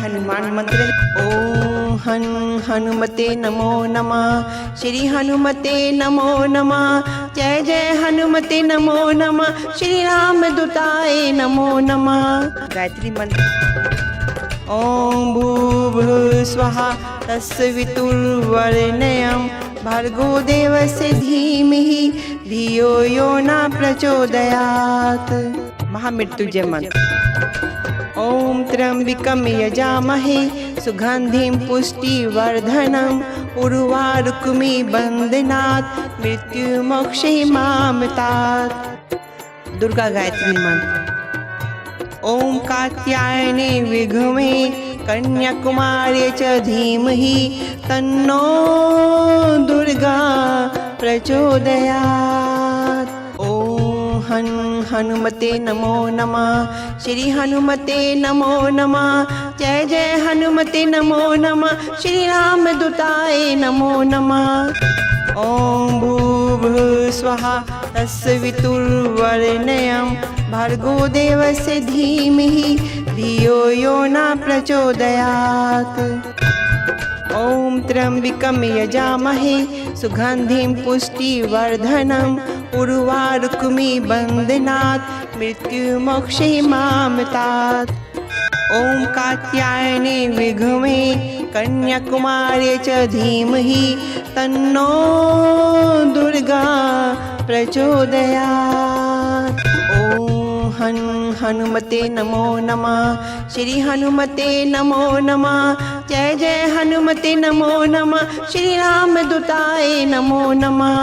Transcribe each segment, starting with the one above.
हनुमान मंत्र। ओम हनुमते नमो नमः। श्री हनुमते नमो नमः। जय जय हनुमते नमो नमः। श्री राम दूताय नमो नमः। गायत्री मंत्र। ओम भूर्भुवः स्वः तत्सवितुर्वरेण्यं भर्गो देवस्य धीमहि धियो यो न प्रचोदयात्। महामृत्युंजय मंत्र। ओम त्र्यंबकं यजामहे सुगंधिं पुष्टिवर्धनम् उर्वारुकमिव बन्धनात् मृत्युमोक्षयमामृतात्। दुर्गा गायत्री मंत्र। ओम कात्यायने विद्महे कन्याकुमारी च धीमहि तन्नो दुर्गा प्रचोदयात्। ओम हनुमते नमो नमः। श्री हनुमते नमो नमः। जय जय हनुमते नमो नमः। श्री राम दूताय नमो नमः। ओम भूर्भुवः स्वः तत्सवितुर्वरेण्यं भर्गो देवस्य धीमहि धियो यो न प्रचोदयात्। ओम त्र्यंबकं यजामहे सुगंधिं पुष्टिवर्धनम् उर्वारुकमिव बन्धनात् मृत्युमोक्षयमामृतात्। ओम कात्यायने विद्महे कन्याकुमारी च धीमहि तन्नो दुर्गा प्रचोदयात्। ओम हनुमते नमो नमः। श्री हनुमते नमो नमः। जय जय हनुमते नमो नमः। श्री राम दूताय नमो नमः।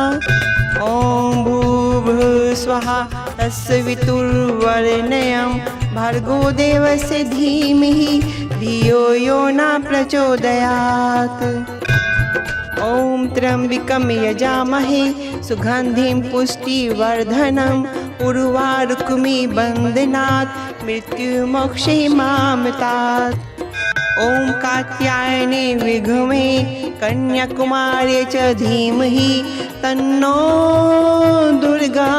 ओम भूर्भुवः स्वः तत्सवितुर्वरेण्यं भर्गो देवस्य धीमहि धियो यो न प्रचोदयात्। ओम त्र्यंबकं यजामहे सुगंधिं पुष्टिवर्धनम् उर्वारुकमिव बन्धनात् मृत्युमोक्षयमामृतात्। ओम कात्यायने विद्महे कन्याकुमारी च धीमहि तन्नो दुर्गा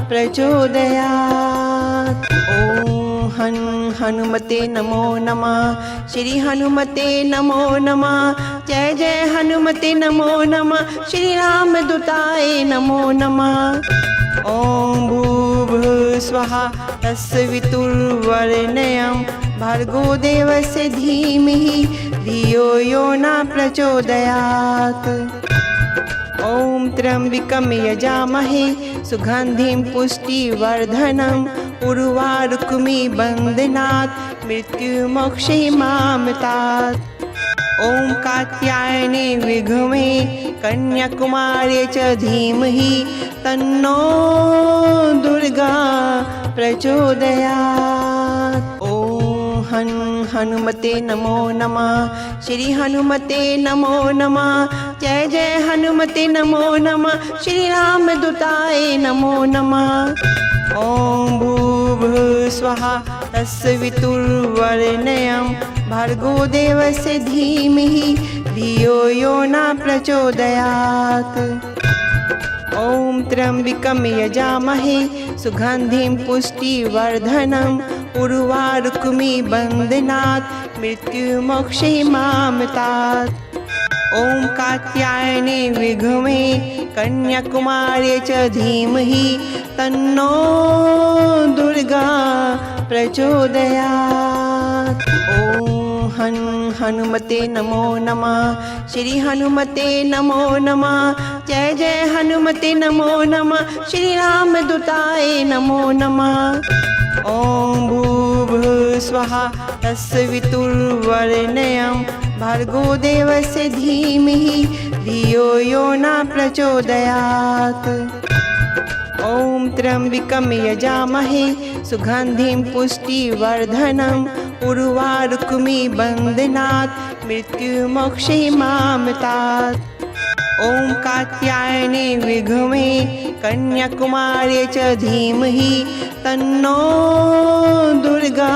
प्रचोदयात्। ओम हनुमते नमो नमः। श्री हनुमते नमो नमः। जय जय हनुमते नमो नमः। श्री राम दूताय नमो नमः। ओम भूर्भुवः स्वः तत्सवितुर्वरेण्यं भर्गो देवस्य धीमहि धियो यो न प्रचोदयात्। ओम त्र्यंबकं यजामहे सुगंधिं पुष्टिवर्धनम् उर्वारुकमिव बन्धनात् मृत्युमोक्षयमामृतात्। ओम कात्यायने विद्महे कन्याकुमारी च धीमहि तन्नो दुर्गा प्रचोदयात्। ओम हनुमते नमो नमः। श्री हनुमते नमो नमः। जय जय हनुमते नमो नमः। श्री राम दूताय नमो नमः। ओम भूर्भुवः स्वः तत्सवितुर्वरेण्यं भर्गो देवस्य धीमहि धियो यो न प्रचोदयात्। ओम त्र्यंबकं यजामहे सुगंधिं पुष्टिवर्धनम् उर्वारुकमिव बन्धनात् मृत्युमोक्षयमामृतात्। ओम कात्यायने विद्महे कन्याकुमारी च धीमहि तन्नो दुर्गा प्रचोदयात्। ओम हनुमते नमो नमः। श्री हनुमते नमो नमः। जय जय हनुमते नमो नमः। श्री राम दूताय नमो नमः। ओम भूर्भुवः स्वः तत्सवितुर्वरेण्यं भर्गो देवस्य धीमहि धियो यो न प्रचोदयात्। ओम त्र्यंबकं यजामहे सुगंधिं पुष्टिवर्धनम् उर्वारुकमिव बन्धनात् मृत्युमोक्षयमामृतात्। ओम कात्यायने विद्महे कन्याकुमारी च धीमहि तन्नो दुर्गा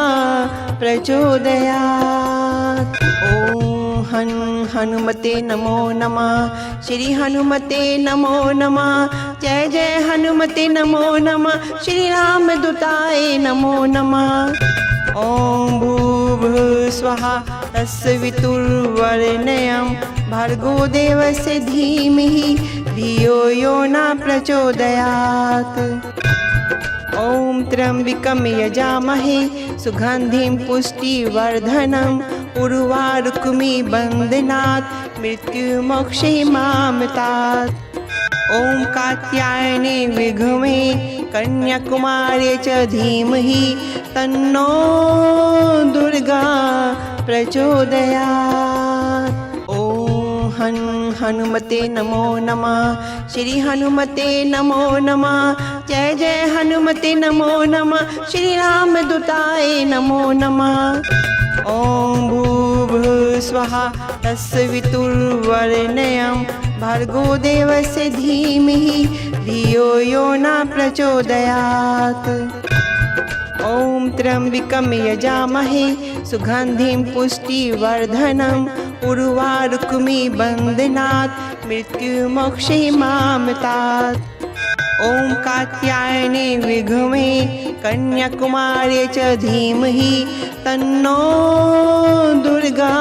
प्रचोदयात्। ओम हनुमते नमो नमः। श्री हनुमते नमो नमः। जय जय हनुमते नमो नमः। श्री राम दूताय नमो नमः। ॐ भूर्भुवस्वः तत्सवितुर्वरेण्यं भर्गो देवस्य धीमहि धियो यो न प्रचोदयात्। ॐ त्र्यम्बकं यजामहे सुगन्धिं पुष्टिवर्धनम् उर्वारुकमिबन्धनात् मृत्युमोक्षयिमामृतात्। ॐ कात्यायने विद्महे कन्याकुमार्यै च धीमहि तन्नो दुर्गा प्रचोदयात्। ॐ हनुमते नमो नमः। श्री हनुमते नमो नमः। जय जय हनुमते नमो नमः। श्री रामदूताय नमो नमः। ॐ भूर्भुवस्वः तत्सवितुर्वरेण्यं भर्गो देवस्य धीमहि धियो यो न प्रचोदयात्। ॐ त्र्यम्बकं यजामहे सुगन्धिं पुष्टिवर्धनम् उर्वारुकमिबन्धनात् मृत्युमोक्षयिमामृतात्। ॐ कात्यायने विद्महे कन्याकुमार्यै च धीमहि तन्नो दुर्गा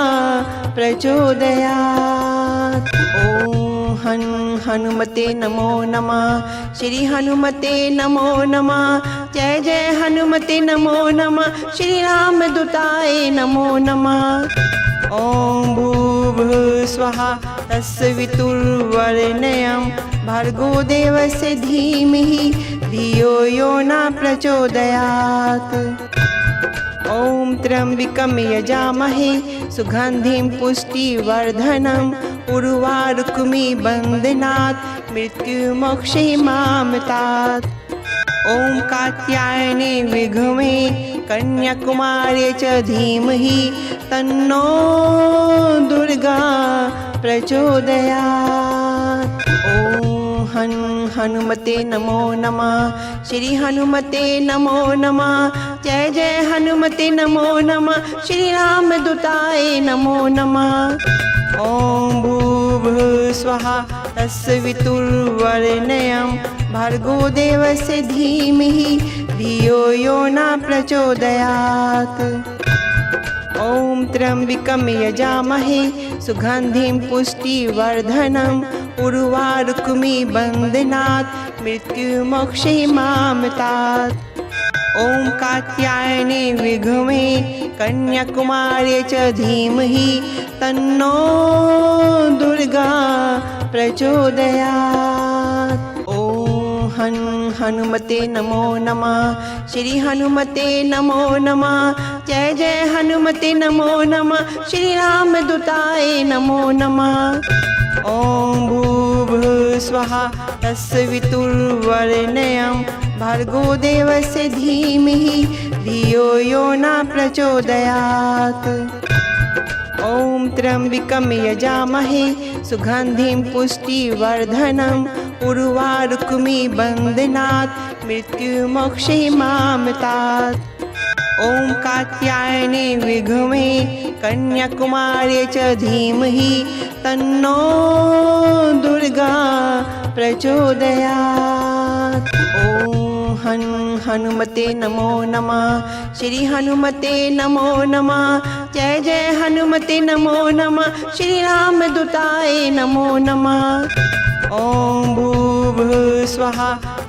प्रचोदयात्। ॐ हनुमते नमो नमः। श्री हनुमते नमो नमः। जय जय हनुमते नमो नमः। श्री रामदूताय नमो नमः। ॐ भूर्भुवस्वः तत्सवितुर्वरेण्यं भर्गो देवस्य धीमहि धियो यो न प्रचोदयात्। ॐ त्र्यम्बकं यजामहे सुगन्धिं पुष्टिवर्धनम् उर्वारुकमिबन्धनात् मृत्युमोक्षयिमामृतात्। ॐ कात्यायने विद्महे कन्याकुमार्यै च धीमहि तन्नो दुर्गा प्रचोदयात्। ॐ हनुमते नमो नमः। श्री हनुमते नमो नमः। जय जय हनुमते नमो नमः। श्री रामदूताय नमो नमः। ॐ भूर्भुवस्वः तत्सवितुर्वरेण्यं भर्गो देवस्य धीमहि धियो यो न प्रचोदयात्। ॐ त्र्यम्बकं यजामहे सुगन्धिं पुष्टिवर्धनम् उर्वारुकमिबन्धनात् मृत्युमोक्षयिमामृतात्। ॐ कात्यायने विद्महे कन्याकुमार्यै च धीमहि तन्नो दुर्गा प्रचोदयात्। ॐ हनुमते नमो नमः। श्री हनुमते नमो नमः। जय जय हनुमते नमो नमः। श्री रामदूताय नमो नमः। ॐ भूर्भुवस्वः तत्सवितुर्वरेण्यं भर्गो देवस्य धीमहि धियो यो न प्रचोदयात्। ॐ त्र्यम्बकं यजामहे सुगन्धिं पुष्टिवर्धनम् उर्वारुकमिबन्धनात् मृत्युमोक्षयिमामृतात्। ॐ कात्यायने विद्महे कन्याकुमार्यै च धीमहि तन्नो दुर्गा प्रचोदयात्। ॐ हनुमते नमो नमः। श्री हनुमते नमो नमः। जय जय हनुमते नमो नमः। श्री रामदूताय नमो नमः। ॐ भूर्भुवस्वः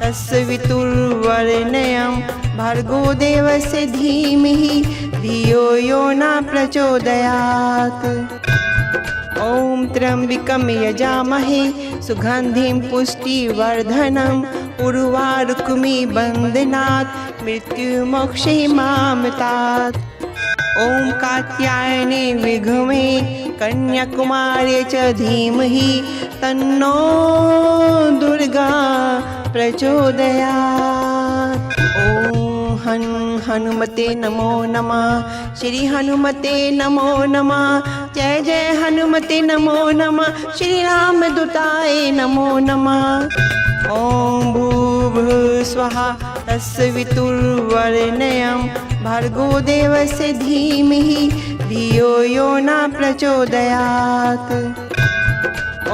तत्सवितुर्वरेण्यं भर्गो देवस्य धीमहि धियो यो न प्रचोदयात्। ॐ त्र्यम्बकं यजामहे सुगन्धिं पुष्टिवर्धनम् उर्वारुकमिबन्धनात् मृत्युमोक्षयिमामृतात्। ॐ कात्यायने विद्महे कन्याकुमार्यै च धीमहि तन्नो दुर्गा प्रचोदयात्। ॐ हनुमते नमो नमः। श्री हनुमते नमो नमः। जय जय हनुमते नमो नमः। श्री रामदूताय नमो नमः। ॐ भूर्भुवस्वः तत्सवितुर्वरेण्यं भर्गो देवस्य धीमहि धियो यो न प्रचोदयात्। ॐ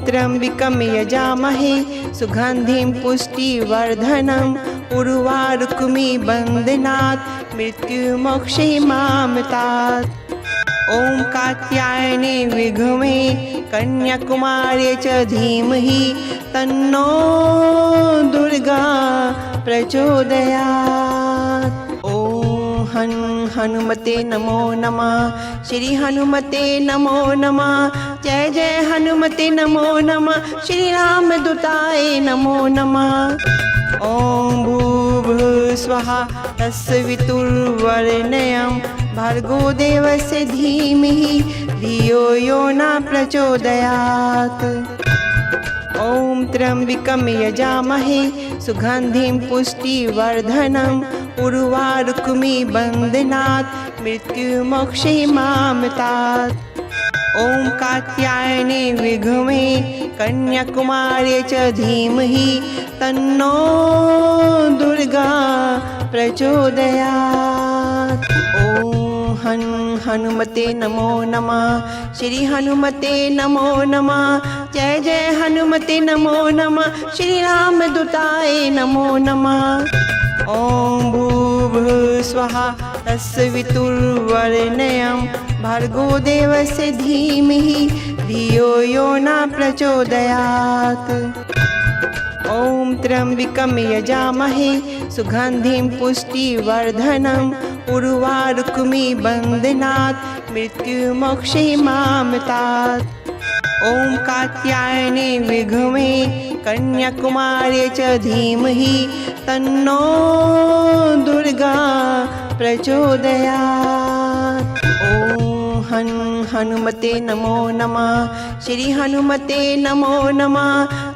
त्र्यम्बकं यजामहे सुगन्धिं पुष्टिवर्धनम् उर्वारुकमिबन्धनात् मृत्युमोक्षे मामतात्। ॐ कात्यायने विद्महे कन्याकुमार्यै च धीमहि तन्नो दुर्गा प्रचोदयात्। ॐ हनुमते नमो नमः। श्री हनुमते नमो नमः। जय जय हनुमते नमो नमः। श्री रामदूताय नमो नमः। ॐ भूर्भुवस्सुवः तत्सवितुर्वरेण्यं भर्गो देवस्य धीमहि धियो यो न प्रचोदयात्। ॐ त्र्यम्बकं यजामहे सुगन्धिं पुष्टिवर्धनम् उर्वारुकमिव बन्धनात् मृत्युमोक्षे मामतात्। ॐ कात्यायने विद्महे कन्याकुमार्यै च धीमहि तन्नो दुर्गा प्रचोदयात्। ॐ हनुमते नमो नमः। श्री हनुमते नमो नमः। जय जय हनुमते नमो नमः। श्री रामदूताय नमो नमः। ॐ भूर्भुवस्सुवः तत्सवितुर्वरेण्यं भर्गो देवस्य धीमहि धियो यो न प्रचोदयात्। ॐ त्र्यम्बकं यजामहे सुगन्धिं पुष्टिवर्धनम् उर्वारुकमिव बन्धनात् मृत्युमोक्षे मामतात्। ॐ कात्यायने विद्महे कन्याकुमार्यै च धीमहि तन्नो दुर्गा प्रचोदयात्। ॐ हनुमते नमो नमः। श्री हनुमते नमो नमः।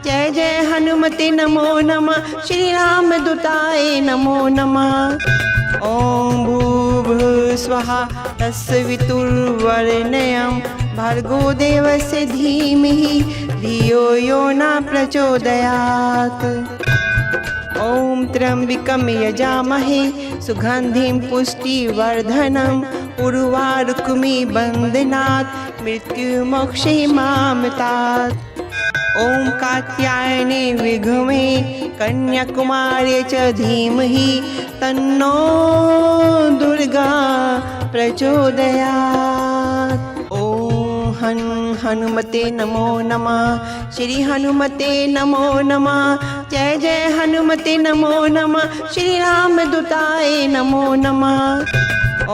जय जय हनुमते नमो नमः। श्री रामदूताय नमो नमः। ॐ भूर्भुवस्सुवः तत्सवितुर्वरेण्यं भर्गो देवस्य धीमहि धियो यो न प्रचोदयात्। ॐ त्र्यम्बकं यजामहे सुगन्धिं पुष्टिवर्धनम् उर्वारुकमिव बन्धनात् मृत्युमोक्षे मामतात्। ॐ कात्यायने विद्महे कन्याकुमार्यै च धीमहि तन्नो दुर्गा प्रचोदयात्। ॐ हनुमते नमो नमः। श्री हनुमते नमो नमः। जय जय हनुमते नमो नमः। श्री रामदूताय नमो नमः। ॐ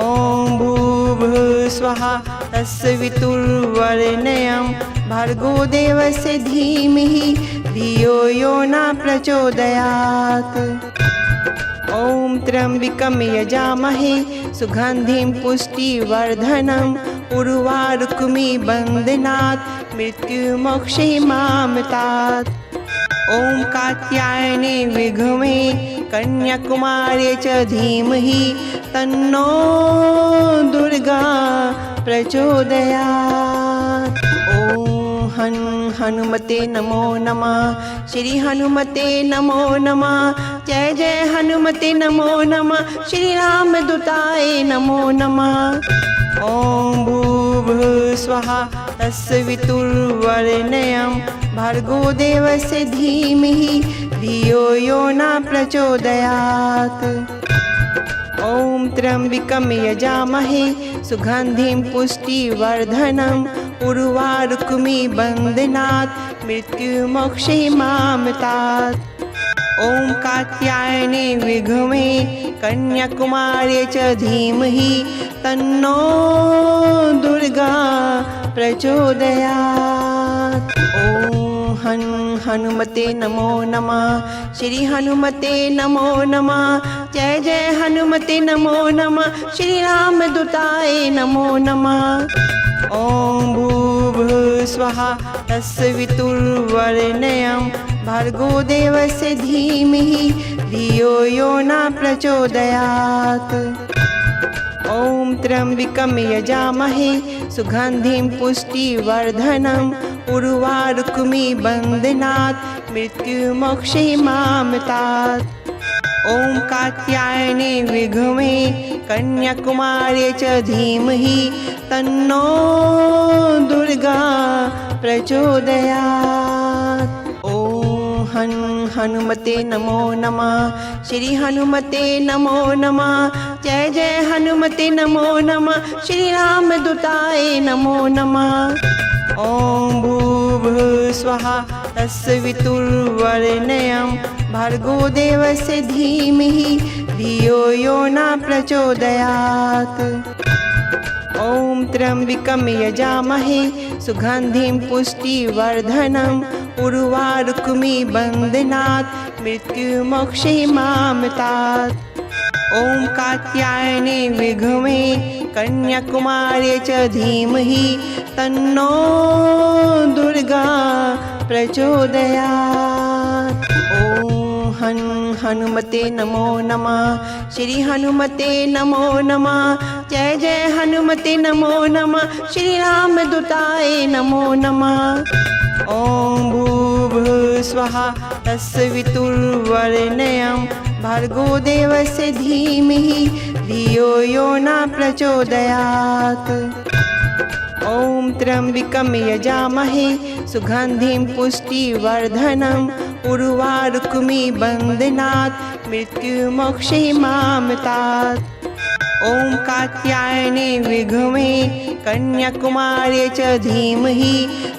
भूर्भुवस्सुवः तत्सवितुर्वरेण्यं भर्गो देवस्य धीमहि धियो यो न प्रचोदयात्। ॐ त्र्यम्बकं यजामहे सुगन्धिं पुष्टिवर्धनम् उर्वारुकमिव बन्धनात् मृत्युमोक्षे मामतात्। ॐ कात्यायने विद्महे कन्याकुमार्यै च धीमहि तन्नो दुर्गा प्रचोदयात्। ॐ हनुमते नमो नमः। श्री हनुमते नमो नमः। जय जय हनुमते नमो नमः। श्री रामदूताय नमो नमः। ॐ भूर्भुवस्सुवः तत्सवितुर्वरेण्यं भर्गो देवस्य धीमहि धियो यो न प्रचोदयात्। ॐ त्र्यम्बकं यजामहे सुगन्धिं पुष्टिवर्धनम् उर्वारुकमिव बन्धनात् मृत्युमोक्षे मामतात्। ॐ कात्यायने विद्महे कन्याकुमार्यै च धीमहि तन्नो दुर्गा प्रचोदयात्। ॐ हनुमते नमो नमः। श्री हनुमते नमो नमः। जय जय हनुमते नमो नमः। श्री रामदूताय नमो नमः। ॐ भूर्भुवस्सुवः तत्सवितुर्वरेण्यं भर्गो देवस्य धीमहि धियो यो न प्रचोदयात्। ॐ त्र्यम्बकं यजामहे सुगन्धिं पुष्टिवर्धनम् उर्वारुकमिव बन्धनात् मृत्युमोक्षे मामतात्। ॐ कात्यायने विद्महे कन्याकुमार्यै च धीमहि तन्नो दुर्गा प्रचोदयात्। ॐ हनुमते नमो नमः। श्री हनुमते नमो नमः। जय जय हनुमते नमो नमः। श्री रामदूताय नमो नमः। ॐ भूर्भुवस्वः तत्सवितुर्वरेण्यं भर्गो देवस्य धीमहि धियो यो न प्रचोदयात्। ॐ त्र्यम्बकं यजामहे सुगन्धिं पुष्टिवर्धनम् उर्वारुकमिव बन्धनात् मृत्युमोक्षयिमामृतात्। ॐ कात्यायने विद्महे कन्याकुमार्यै च धीमहि तन्नो दुर्गा प्रचोदयात्। ॐ हनुमते नमो नमः। श्री हनुमते नमो नमः। जय जय हनुमते नमो नमः। श्री रामदूताय नमो नमः। ॐ भूर्भुवस्वः तत्सवितुर्वरेण्यं भर्गो देवस्य धीमहि धियो यो न प्रचोदयात्। ॐ त्र्यम्बकं यजामहे सुगन्धिं पुष्टिवर्धनम् उर्वारुकमिव बन्धनात् मृत्युमोक्षयिमामृतात्। ॐ कात्यायने विद्महे कन्याकुमार्यै च धीमहि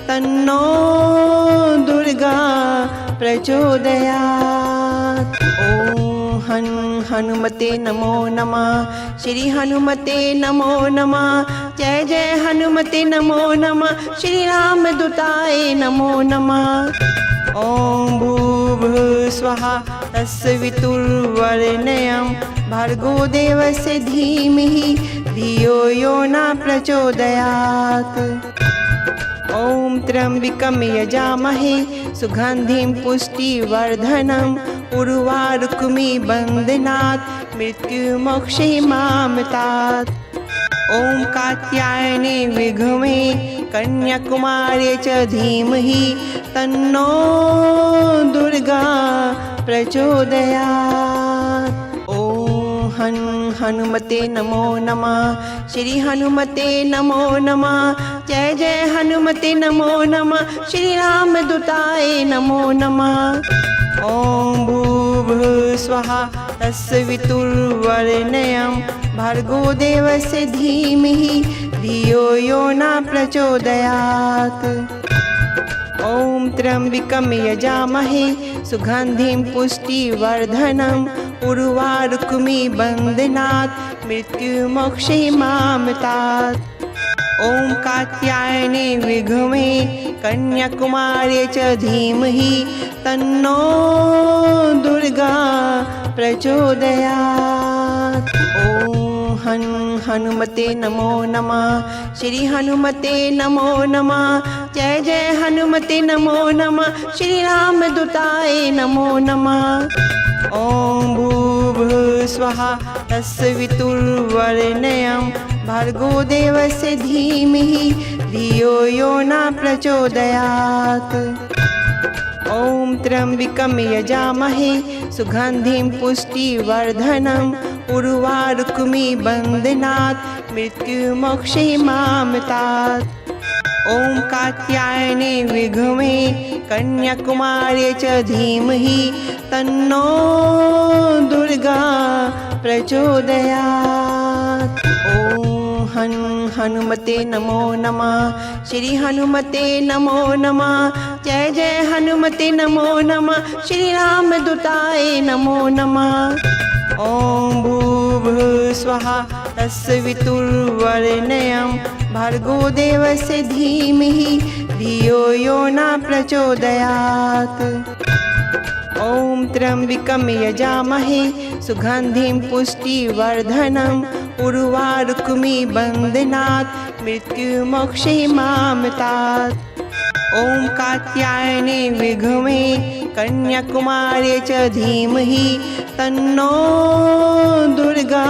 तन्नो दुर्गा प्रचोदयात्। ॐ हनुमते नमो नमः। श्री हनुमते नमो नमः। जय जय हनुमते नमो नमः। श्री रामदूताय नमो नमः। ॐ भूर्भुवस्वः तत्सवितुर्वरेण्यं भर्गो देवस्य धीमहि धियो यो न प्रचोदयात्। ॐ त्र्यम्बकं यजामहे सुगन्धिं पुष्टिवर्धनम् उर्वारुकमिव बन्धनात् मृत्युमोक्षयिमामृतात्। ॐ कात्यायने विद्महे कन्याकुमार्यै च धीमहि तन्नो दुर्गा प्रचोदयात्। ॐ हनुमते नमो नमः। श्री हनुमते नमो नमः। जय जय हनुमते नमो नमः। श्री रामदूताय नमो नमः। ॐ भूर्भुवस्वः तत्सवितुर्वरेण्यं भर्गो देवस्य धीमहि धियो यो न प्रचोदयात्। ॐ त्र्यम्बकं यजामहे सुगन्धिं पुष्टिवर्धनम् उर्वारुकमिव बन्धनात् मृत्युमोक्षयिमामृतात्। ॐ कात्यायने विद्महे कन्याकुमार्यै च धीमहि तन्नो दुर्गा प्रचोदयात्। ॐ हनुमते नमो नमः। श्री हनुमते नमो नमः। जय जय हनुमते नमो नमः। श्री रामदूताय नमो नमः। ॐ भूर्भुवस्वः तत्सवितुर्वरेण्यं भर्गो देवस्य धीमहि धियो यो न प्रचोदयात्। ॐ त्र्यम्बकं यजामहे सुगन्धिं पुष्टिवर्धनम् उर्वारुकमिव बन्धनात् मृत्युमोक्षयिमामृतात्। ॐ कात्यायने विद्महे कन्याकुमार्यै च धीमहि तन्नो दुर्गा प्रचोदयात्। ॐ हनुमते नमो नमः। श्री हनुमते नमो नमः। जय जय हनुमते नमो नमः। श्री रामदूताय नमो नमः। ॐ भूर्भुवस्वः तत्सवितुर्वरेण्यं भर्गो देवस्य धीमहि धियो यो न प्रचोदयात्। ॐ त्र्यम्बकं यजामहे सुगन्धिं पुष्टिवर्धनम् उर्वारुकमिव बन्धनात् मृत्युमोक्षयिमामृतात्। ॐ कात्यायने विद्महे कन्याकुमार्यै च धीमहि तन्नो दुर्गा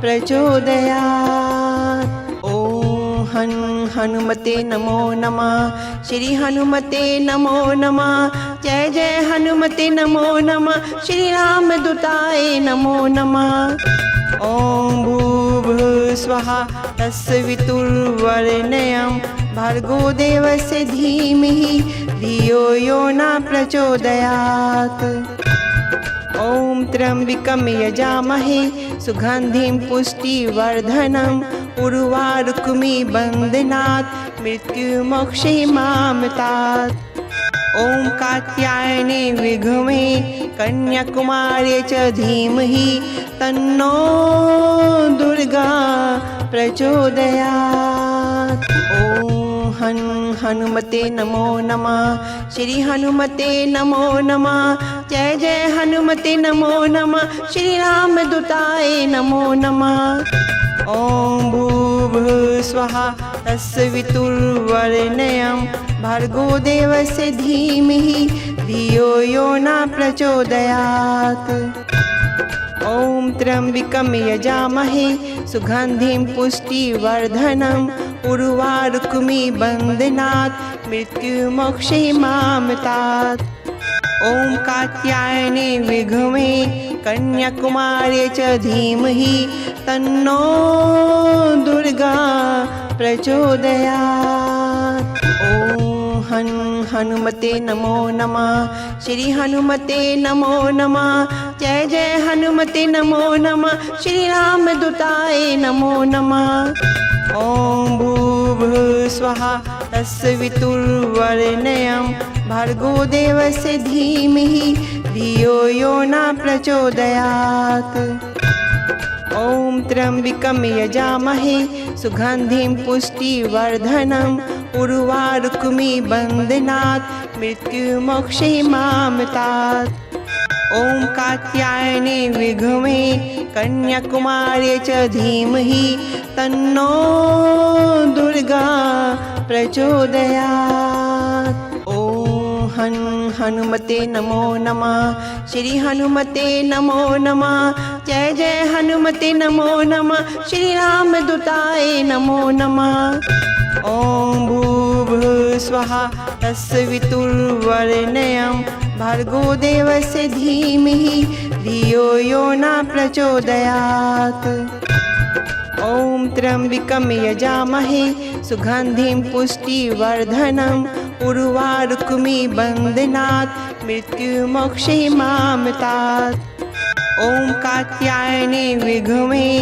प्रचोदयात्। ॐ हनुमते नमो नमः। श्री हनुमते नमो नमः। जय जय हनुमते नमो नमः। श्री रामदूताय नमो नमः। ॐ भूर्भुवस्वः तत्सवितुर्वरेण्यं भर्गो देवस्य धीमहि धियो यो न प्रचोदयात्। ॐ त्र्यम्बकं यजामहे सुगन्धिं पुष्टिवर्धनम् उर्वारुकमिबन्धनात् मृत्युमोक्षयमामृतात्। ॐ कात्यायने विद्महे कन्याकुमार्यै च धीमहि तन्नो दुर्गा प्रचोदयात्। ॐ हनुमते नमो नमः। श्री हनुमते नमो नमः। जय जय हनुमते नमो नमः। श्री रामदूताय नमो नमः। ॐ भूर्भुवस्सुवः तत्सवितुर्वरेण्यं भर्गो देवस्य धीमहि धियो यो न प्रचोदयात्। ॐ त्र्यम्बकं यजामहे सुगन्धिं पुष्टिवर्धनम् उर्वारुकमिबन्धनात् मृत्युमोक्षयमामृतात्। ॐ कात्यायने विद्महे कन्याकुमार्यै च धीमहि तन्नो दुर्गा प्रचोदयात्। ॐ हनुमते नमो नमः। श्री हनुमते नमो नमः। जय जय हनुमते नमो नमः। श्री रामदूताय नमो नमः। ॐ भूर्भुवस्सुवः तत्सवितुर्वरेण्यं भर्गो देवस्य धीमहि धियो यो न प्रचोदयात्। ॐ त्र्यम्बकं यजामहे सुगन्धिं पुष्टिवर्धनम् उर्वारुकमिबन्धनात् मृत्युमोक्षयमामृतात्। ॐ कात्यायने विद्महे कन्याकुमार्यै च धीमहि तन्नो दुर्गा प्रचोदयात्। ॐ हनुमते नमो नमः। श्री हनुमते नमो नमः। जय जय हनुमते नमो नमः। श्री रामदूताय नमो नमः। ॐ भूर्भुवस्सुवः तत्सवितुर्वरेण्यं भर्गो देवस्य धीमहि धियो यो न प्रचोदयात्। ॐ त्र्यम्बकं यजामहे सुगन्धिं पुष्टिवर्धनम् उर्वारुकमिबन्धनात् मृत्युमोक्षयमामृतात्। ॐ कात्यायने विद्महे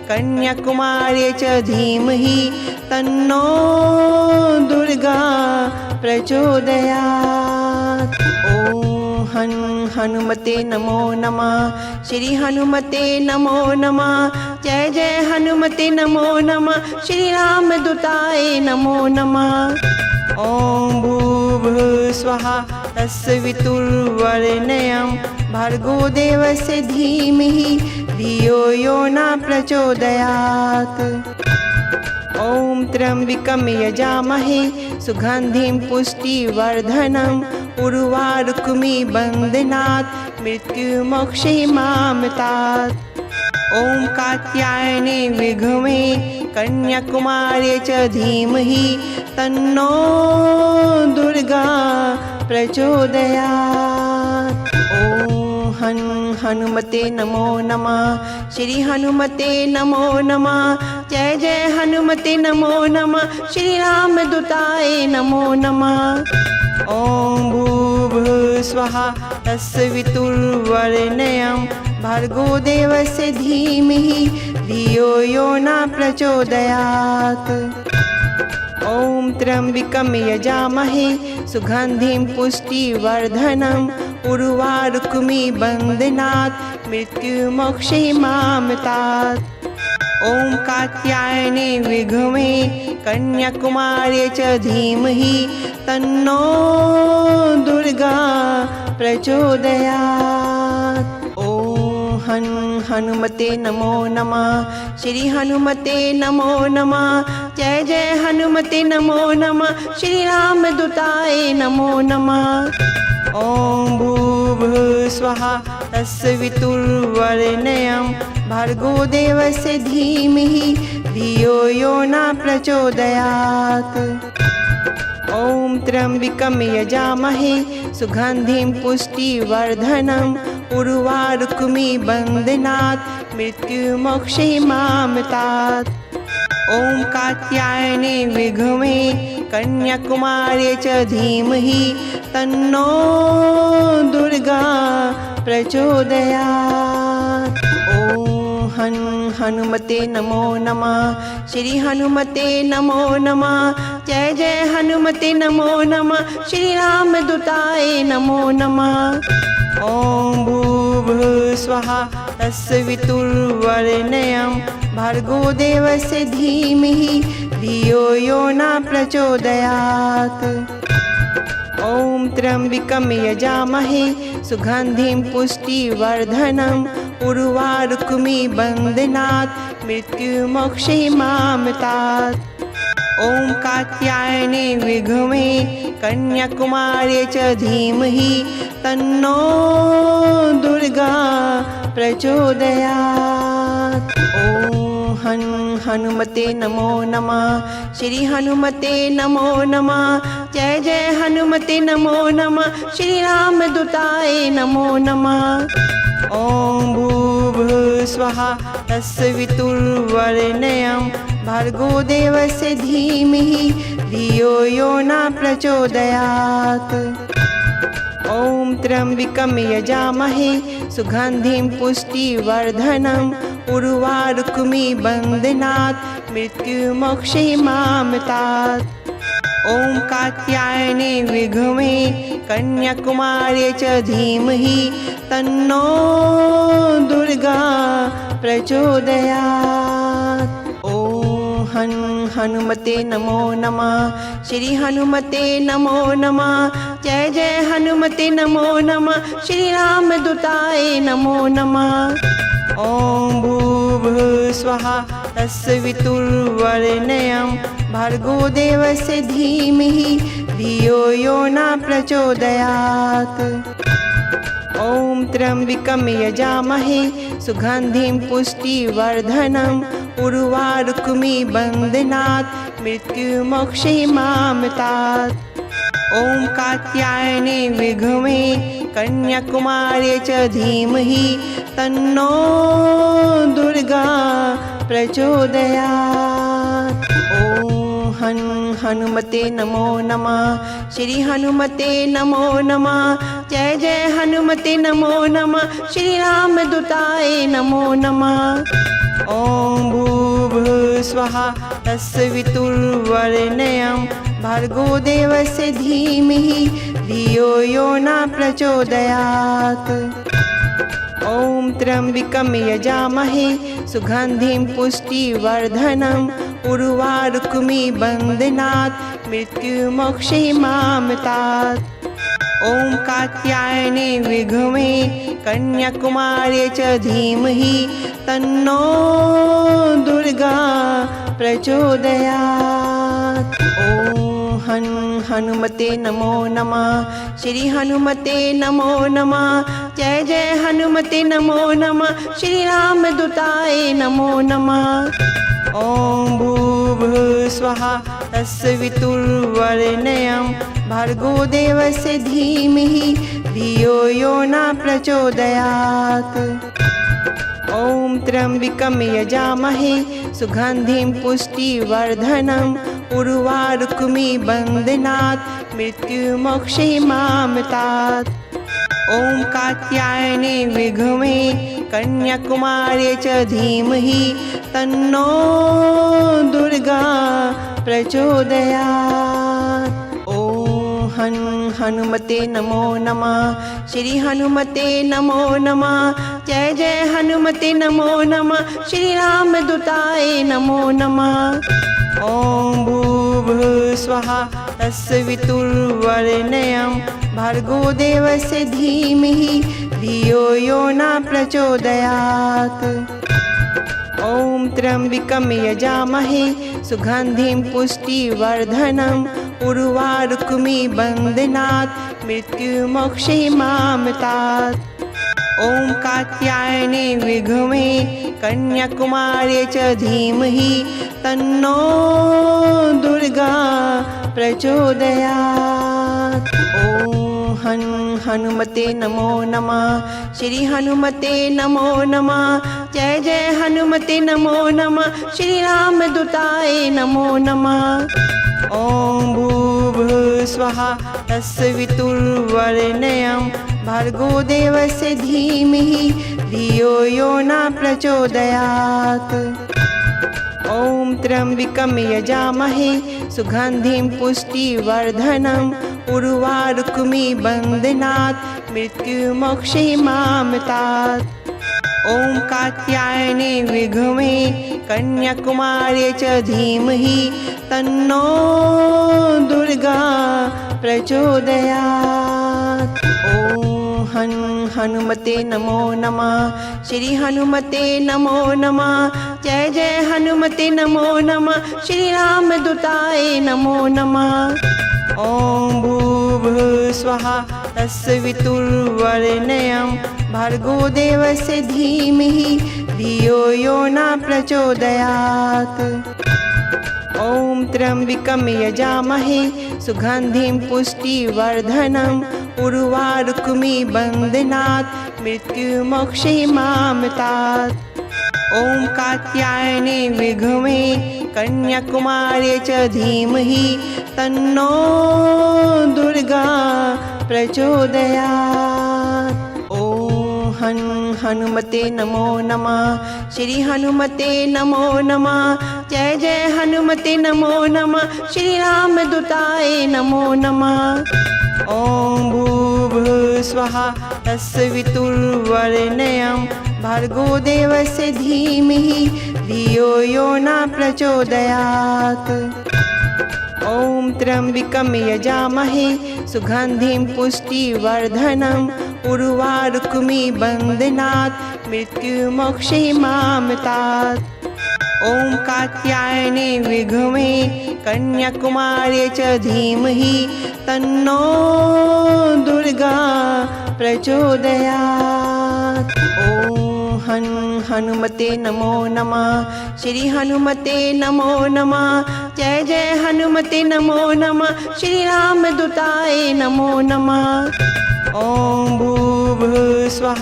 कन्याकुमार्यै च धीमहि तन्नो दुर्गा प्रचोदयात्। ॐ हनुमते नमो नमः। श्री हनुमते नमो नमः। जय जय हनुमते नमो नमः। श्री रामदूताय नमो नमः। ॐ भूर्भुवस्सुवः तत्सवितुर्वरेण्यं भर्गो देवस्य धीमहि धियो यो न प्रचोदयात्। ॐ त्र्यम्बकं यजामहे सुगन्धिं पुष्टिवर्धनम् उर्वारुकमिबन्धनात् मृत्युमोक्षयमामृतात्। ॐ कात्यायने विद्महे कन्याकुमार्यै च धीमहि तन्नो दुर्गा प्रचोदयात्। ॐ हनुमते नमो नमः। श्री हनुमते नमो नमः। जय जय हनुमते नमो नमः। श्री रामदूताय नमो नमः। ॐ भूर्भुवस्सुवः तत्सवितुर्वरेण्यं भर्गो देवस्य धीमहि धियो यो न प्रचोदयात्। ॐ त्र्यम्बकं यजामहे सुगन्धिं पुष्टिवर्धनम् उर्वारुकमिबन्धनात् मृत्युमोक्षयमामृतात्। ॐ कात्यायने विद्महे कन्याकुमार्यै च धीमहि तन्नो दुर्गा प्रचोदयात्। ॐ हनुमते नमो नमः। श्री हनुमते नमो नमः। जय जय हनुमते नमो नमः। श्री रामदूताय नमो नमः। ॐ भूर्भुवस्सुवः तत्सवितुर्वरेण्यं भर्गो देवस्य धीमहि धियो यो न प्रचोदयात्। ॐ त्र्यम्बकं यजामहे सुगन्धिं पुष्टिवर्धनम् उर्वारुकमिबन्धनात् मृत्युमोक्षयमामृतात्। ॐ कात्यायने विद्महे कन्याकुमार्यै च धीमहि तन्नो दुर्गा प्रचोदयात्। ॐ हनुमते नमो नमः। श्री हनुमते नमो नमः। जय जय हनुमते नमो नमः। श्री रामदूताय नमो नमः। ॐ भूर्भुवस्सुवः तत्सवितुर्वरेण्यं भर्गो देवस्य धीमहि धियो यो न प्रचोदयात्। ॐ त्र्यम्बकं यजामहे सुगन्धिं पुष्टिवर्धनम् उर्वारुकमिव बन्धनात् मृत्युमोक्षयिमामृतात्। ॐ कात्यायने विद्महे कन्याकुमार्यै च धीमहि तन्नो दुर्गा प्रचोदयात्। ॐ हनुमते नमो नमः। श्री हनुमते नमो नमः। जय जय हनुमते नमो नमः। श्री रामदूताय नमो नमः। ॐ भूर्भुवस्सुवः तत्सवितुर्वरेण्यं भर्गो देवस्य धीमहि धियो यो न प्रचोदयात्। ॐ त्र्यम्बकं यजामहे सुगन्धिं पुष्टिवर्धनम् उर्वारुकमिव बन्धनात् मृत्युमोक्षयिमामृतात्। ॐ कात्यायने विद्महे कन्याकुमार्यै च धीमहि तन्नो दुर्गा प्रचोदयात्। ॐ हनुमते नमो नमः। श्री हनुमते नमो नमः। जय जय हनुमते नमो नमः। श्री रामदूताय नमो नमः। ॐ भूर्भुवस्सुवः तत्सवितुर्वरेण्यं भर्गो देवस्य धीमहि धियो यो न प्रचोदयात्। ॐ त्र्यम्बकं यजामहे सुगन्धिं पुष्टिवर्धनम् उर्वारुकमिव बन्धनात् मृत्युमोक्षयिमामृतात्। ॐ कात्यायने विद्महे कन्याकुमार्यै च धीमहि तन्नो दुर्गा प्रचोदयात्। ॐ हनुमते नमो नमः। श्री हनुमते नमो नमः। जय जय हनुमते नमो नमः। श्री रामदूताय नमो नमः। ॐ भूर्भुवस्सुवः तत्सवितुर्वरेण्यं भर्गो देवस्य धीमहि धियो यो न प्रचोदयात्। ॐ त्र्यम्बकं यजामहे सुगन्धिं पुष्टिवर्धनम् उर्वारुकमिव बन्धनात् मृत्युमोक्षयिमामृतात्। ॐ कात्यायने विद्महे कन्याकुमार्यै च धीमहि तन्नो दुर्गा प्रचोदयात्। ॐ हनुमते नमो नमः। श्री हनुमते नमो नमः। जय जय हनुमते नमो नमः। श्री रामदूताय नमो नमः। ॐ भूर्भुवस्सुवः तत्सवितुर्वरेण्यं भर्गो देवस्य धीमहि धियो यो न प्रचोदयात्। ॐ त्र्यम्बकं यजामहे सुगन्धिं पुष्टिवर्धनम् उर्वारुकमिव बन्धनात् मृत्युमोक्षयिमामृतात्। ॐ कात्यायने विद्महे कन्याकुमार्यै च धीमहि तन्नो दुर्गा प्रचोदयात्। ॐ हनुमते नमो नमः। श्री हनुमते नमो नमः। जय जय हनुमते नमो नमः। श्री रामदूताय नमो नमः। ॐ भूर्भुवस्सुवः तत्सवितुर्वरेण्यं भर्गो देवस्य धीमहि धियो यो न प्रचोदयात्। ॐ त्र्यम्बकं यजामहे सुगन्धिं पुष्टिवर्धनम् उर्वारुकमिव बन्धनात् मृत्युमोक्षयिमामृतात्। ॐ कात्यायने विद्महे कन्याकुमार्यै च धीमहि तन्नो दुर्गा प्रचोदयात्। ॐ हनुमते नमो नमः। श्री हनुमते नमो नमः। जय जय हनुमते नमो नमः। श्री राम दूताय नमो नमः। ओम भूर्भुवः स्वः तत्सवितुर्वरेण्यं भर्गो देवस्य धीमहि धियो यो न प्रचोदयात्। ओम त्र्यंबकं यजामहे सुगंधिं पुष्टिवर्धनम् उर्वारुकमिबन्धनात् मृत्युमोक्षयिमामृतात्। ओम कात्यायने विद्महे कन्याकुमारी च धीमहि तन्नो दुर्गा प्रचोदयात्। ओम हनुमते नमो नमः। श्री हनुमते नमो नमः। जय जय हनुमते नमो नमः। श्री राम दूताय नमो नमः। ओम भूर्भुवः स्वः तत्सवितुर्वरेण्यं भर्गो देवस्य धीमहि धियो यो न प्रचोदयात्। ओम त्र्यंबकं यजामहे सुगंधिं पुष्टिवर्धनम् उर्वारुकमिबन्धनात् मृत्युमोक्षयिमामृतात्। ओम कात्यायने विद्महे कन्याकुमारी च धीमहि तन्नो दुर्गा प्रचोदयात्। ओम हनुमते नमो नमः। श्री हनुमते नमो नमः। जय जय हनुमते नमो नमः। श्री राम दूताय नमो नमः। ओम भूर्भुवः स्वः तत्सवितुर्वरेण्यं भर्गो देवस्य धीमहि धियो यो न प्रचोदयात्। ओम त्र्यंबकं यजामहे सुगंधिं पुष्टिवर्धनम् उर्वारुकमिबन्धनात् मृत्युमोक्षयिमामृतात्। ओम कात्यायने विद्महे कन्याकुमारी च धीमहि तन्नो दुर्गा प्रचोदयात्। ओम हनुमते नमो नमः। श्री हनुमते नमो नमः। जय जय हनुमते नमो नमः। श्री राम दूताय नमो नमः। ओम भूर्भुवः स्वः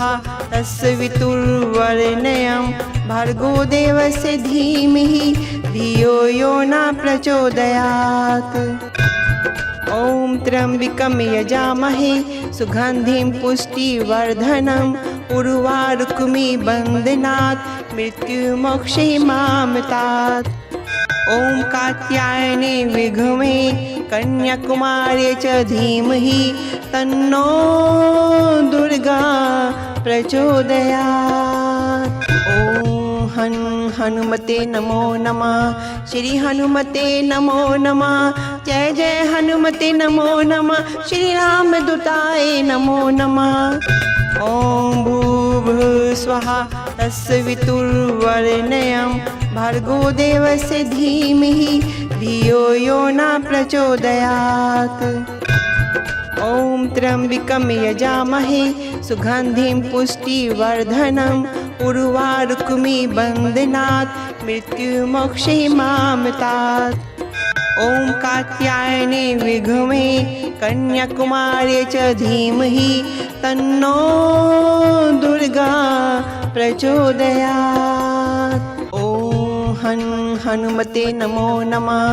तत्सवितुर्वरेण्यं भर्गो देवस्य धीमहि धियो यो न प्रचोदयात्। ओम त्र्यंबकं यजामहे सुगंधिं पुष्टिवर्धनम् उर्वारुकमिबन्धनात् मृत्युमोक्षयिमामृतात्। ओम कात्यायने विद्महे कन्याकुमारी च धीमहि तन्नो दुर्गा प्रचोदयात्। ओम हनुमते नमो नमः। श्री हनुमते नमो नमः। जय जय हनुमते नमो नमः। श्री राम दूताय नमो नमः। ओम भूर्भुवः स्वः तत्सवितुर्वरेण्यं भर्गो देवस्य धीमहि धियो यो न प्रचोदयात्। ओम त्र्यंबकं यजामहे सुगंधिं पुष्टिवर्धनम् उर्वारुकमिबन्धनात् मृत्युमोक्षयिमामृतात्। ओम कात्यायने विद्महे कन्याकुमारी च धीमहि तन्नो दुर्गा प्रचोदयात्। ओम हनुमते नमो नमः।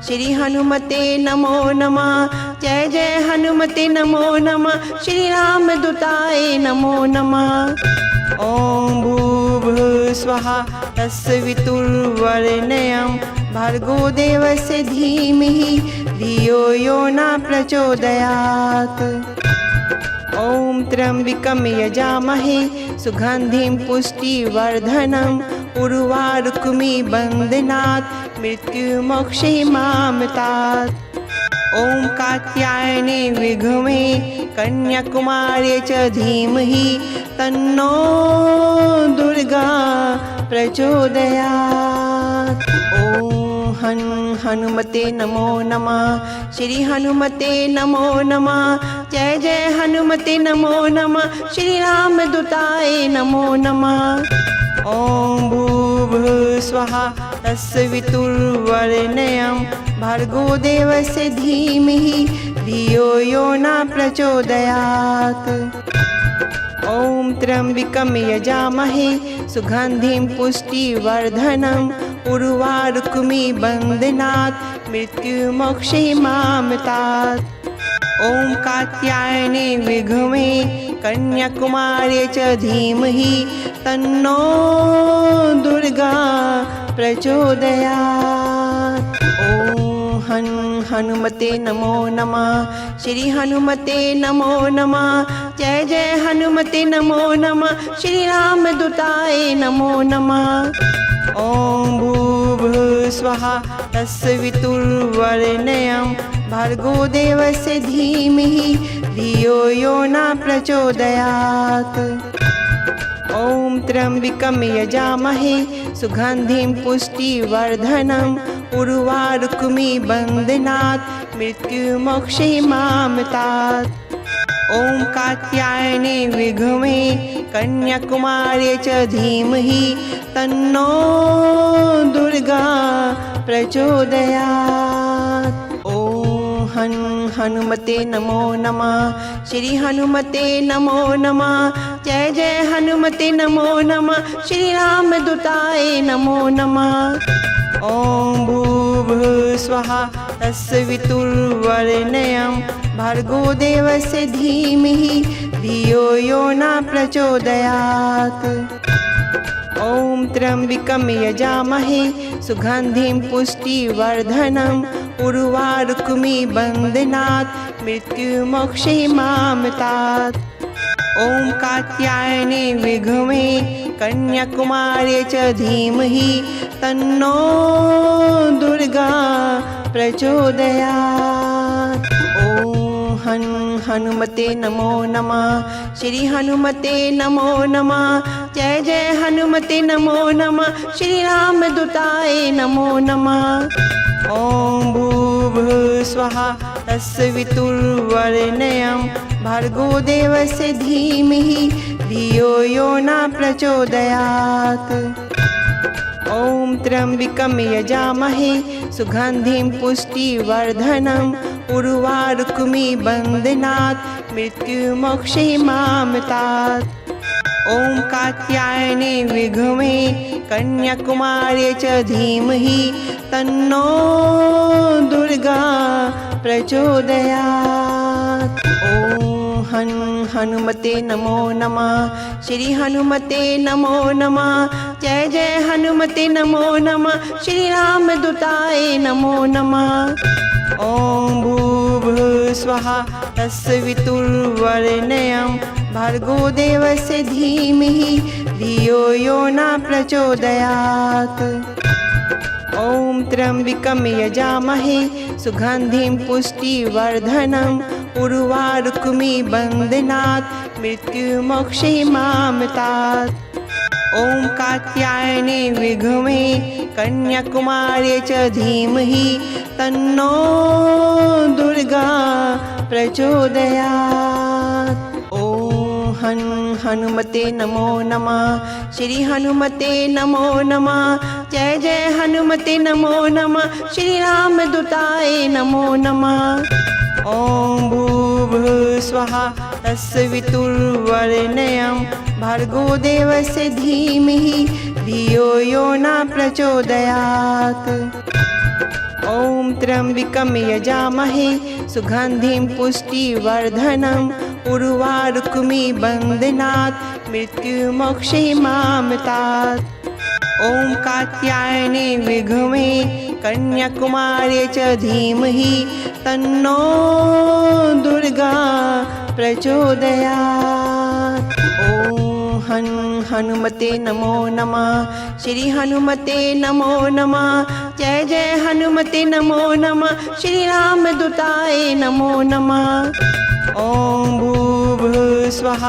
श्री हनुमते नमो नमः। जय जय हनुमते नमो नमः। श्री राम दूताय नमो नमः। ओम भूर्भुवः स्वः तत्सवितुर्वरेण्यं भर्गो देवस्य धीमहि धियो यो न प्रचोदयात्। ओम त्र्यंबकं यजामहे सुगंधिं पुष्टिवर्धनम् उर्वारुकमिबन्धनात् मृत्युमोक्षयिमामृतात्। ओम कात्यायने विद्महे कन्याकुमारी च धीमहि तन्नो दुर्गा प्रचोदयात्। ओम हनुमते नमो नमः। श्री हनुमते नमो नमः। जय जय हनुमते नमो नमः। श्री राम दूताय नमो नमः। ओम भूर्भुवः स्वः तत्सवितुर्वरेण्यं भर्गो देवस्य धीमहि धियो यो न प्रचोदयात्। ॐ त्र्यम्बकं यजामहे सुगन्धिं पुष्टिवर्धनम् उर्वारुकमिबन्धनात् मृत्युमोक्षयिमामृतात्। ॐ कात्यायने विद्महे कन्याकुमार्यै च धीमहि तन्नो दुर्गा प्रचोदयात्। ॐ हनुमते नमो नमः। श्री हनुमते नमो नमः। जय जय हनुमते नमो नमः। श्री रामदूताय नमो नमः। ॐ भूर्भुवस्सुवः तत्सवितुर्वरेण्यं भर्गो देवस्य धीमहि धियो यो न प्रचोदयात्। ॐ त्र्यम्बकं यजामहे सुगन्धिं पुष्टिवर्धनम् उर्वारुकमिबन्धनात् मृत्युमोक्षयिमामृतात्। ॐ कात्यायने विद्महे कन्याकुमार्यै च धीमहि तन्नो दुर्गा प्रचोदयात्। ॐ हनुमते नमो नमः। श्री हनुमते नमो नमः। जय जय हनुमते नमो नमः। श्री रामदूताय नमो नमः। ॐ भूर्भुवस्सुवः तत्सवितुर्वरेण्यं भर्गो देवस्य धीमहि धियो यो न प्रचोदयात्। ॐ त्र्यम्बकं यजामहे सुगन्धिं पुष्टिवर्धनम् उर्वारुकमिबन्धनात् मृत्युमोक्षयिमामृतात्। ॐ कात्यायने विद्महे कन्याकुमार्यै च धीमहि तन्नो दुर्गा प्रचोदयात्। ॐ हनुमते नमो नमः। श्री हनुमते नमो नमः। जय जय हनुमते नमो नमः। श्री रामदूताय नमो नमः। ॐ भूर्भुवस्सुवः तत्सवितुर्वरेण्यं भर्गो देवस्य धीमहि धियो यो न प्रचोदयात्। ॐ त्र्यम्बकं यजामहे सुगन्धिं पुष्टिवर्धनम् उर्वारुकमिबन्धनात् मृत्युमोक्षयिमामृतात्। ॐ कात्यायने विद्महे कन्याकुमार्यै च धीमहि तन्नो दुर्गा प्रचोदयात्। ॐ हनुमते नमो नमः। श्री हनुमते नमो नमः। जय जय हनुमते नमो नमः। श्री रामदूताय नमो नमः। ॐ भूर्भुवस्सुवः तत्सवितुर्वरेण्यं भर्गो देवस्य धीमहि धियो यो न प्रचोदयात्। ॐ त्र्यम्बकं यजामहे सुगन्धिं पुष्टिवर्धनम् उर्वारुकमिबन्धनात् मृत्युमोक्षयिमामृतात्। ॐ कात्यायने विद्महे कन्याकुमार्यै च धीमहि तन्नो दुर्गा प्रचोदयात्। ॐ हनुमते नमो नमः। श्री हनुमते नमो नमः। जय जय हनुमते नमो नमः। श्री रामदूताय नमो नमः। ॐ भूर्भुवस्सुवः तत्सवितुर्वरेण्यं भर्गो देवस्य धीमहि धियो यो न प्रचोदयात्। ॐ त्र्यम्बकं यजामहे सुगन्धिं पुष्टिवर्धनम् उर्वारुकमिबन्धनात् मृत्युमोक्षयिमामृतात्। ॐ कात्यायने विद्महे कन्याकुमार्यै च धीमहि तन्नो दुर्गा प्रचोदयात्। ॐ हनुमते नमो नमः। श्री हनुमते नमो नमः। जय जय हनुमते नमो नमः। श्री रामदूताय नमो नमः। ॐ भूर्भुवस्सुवः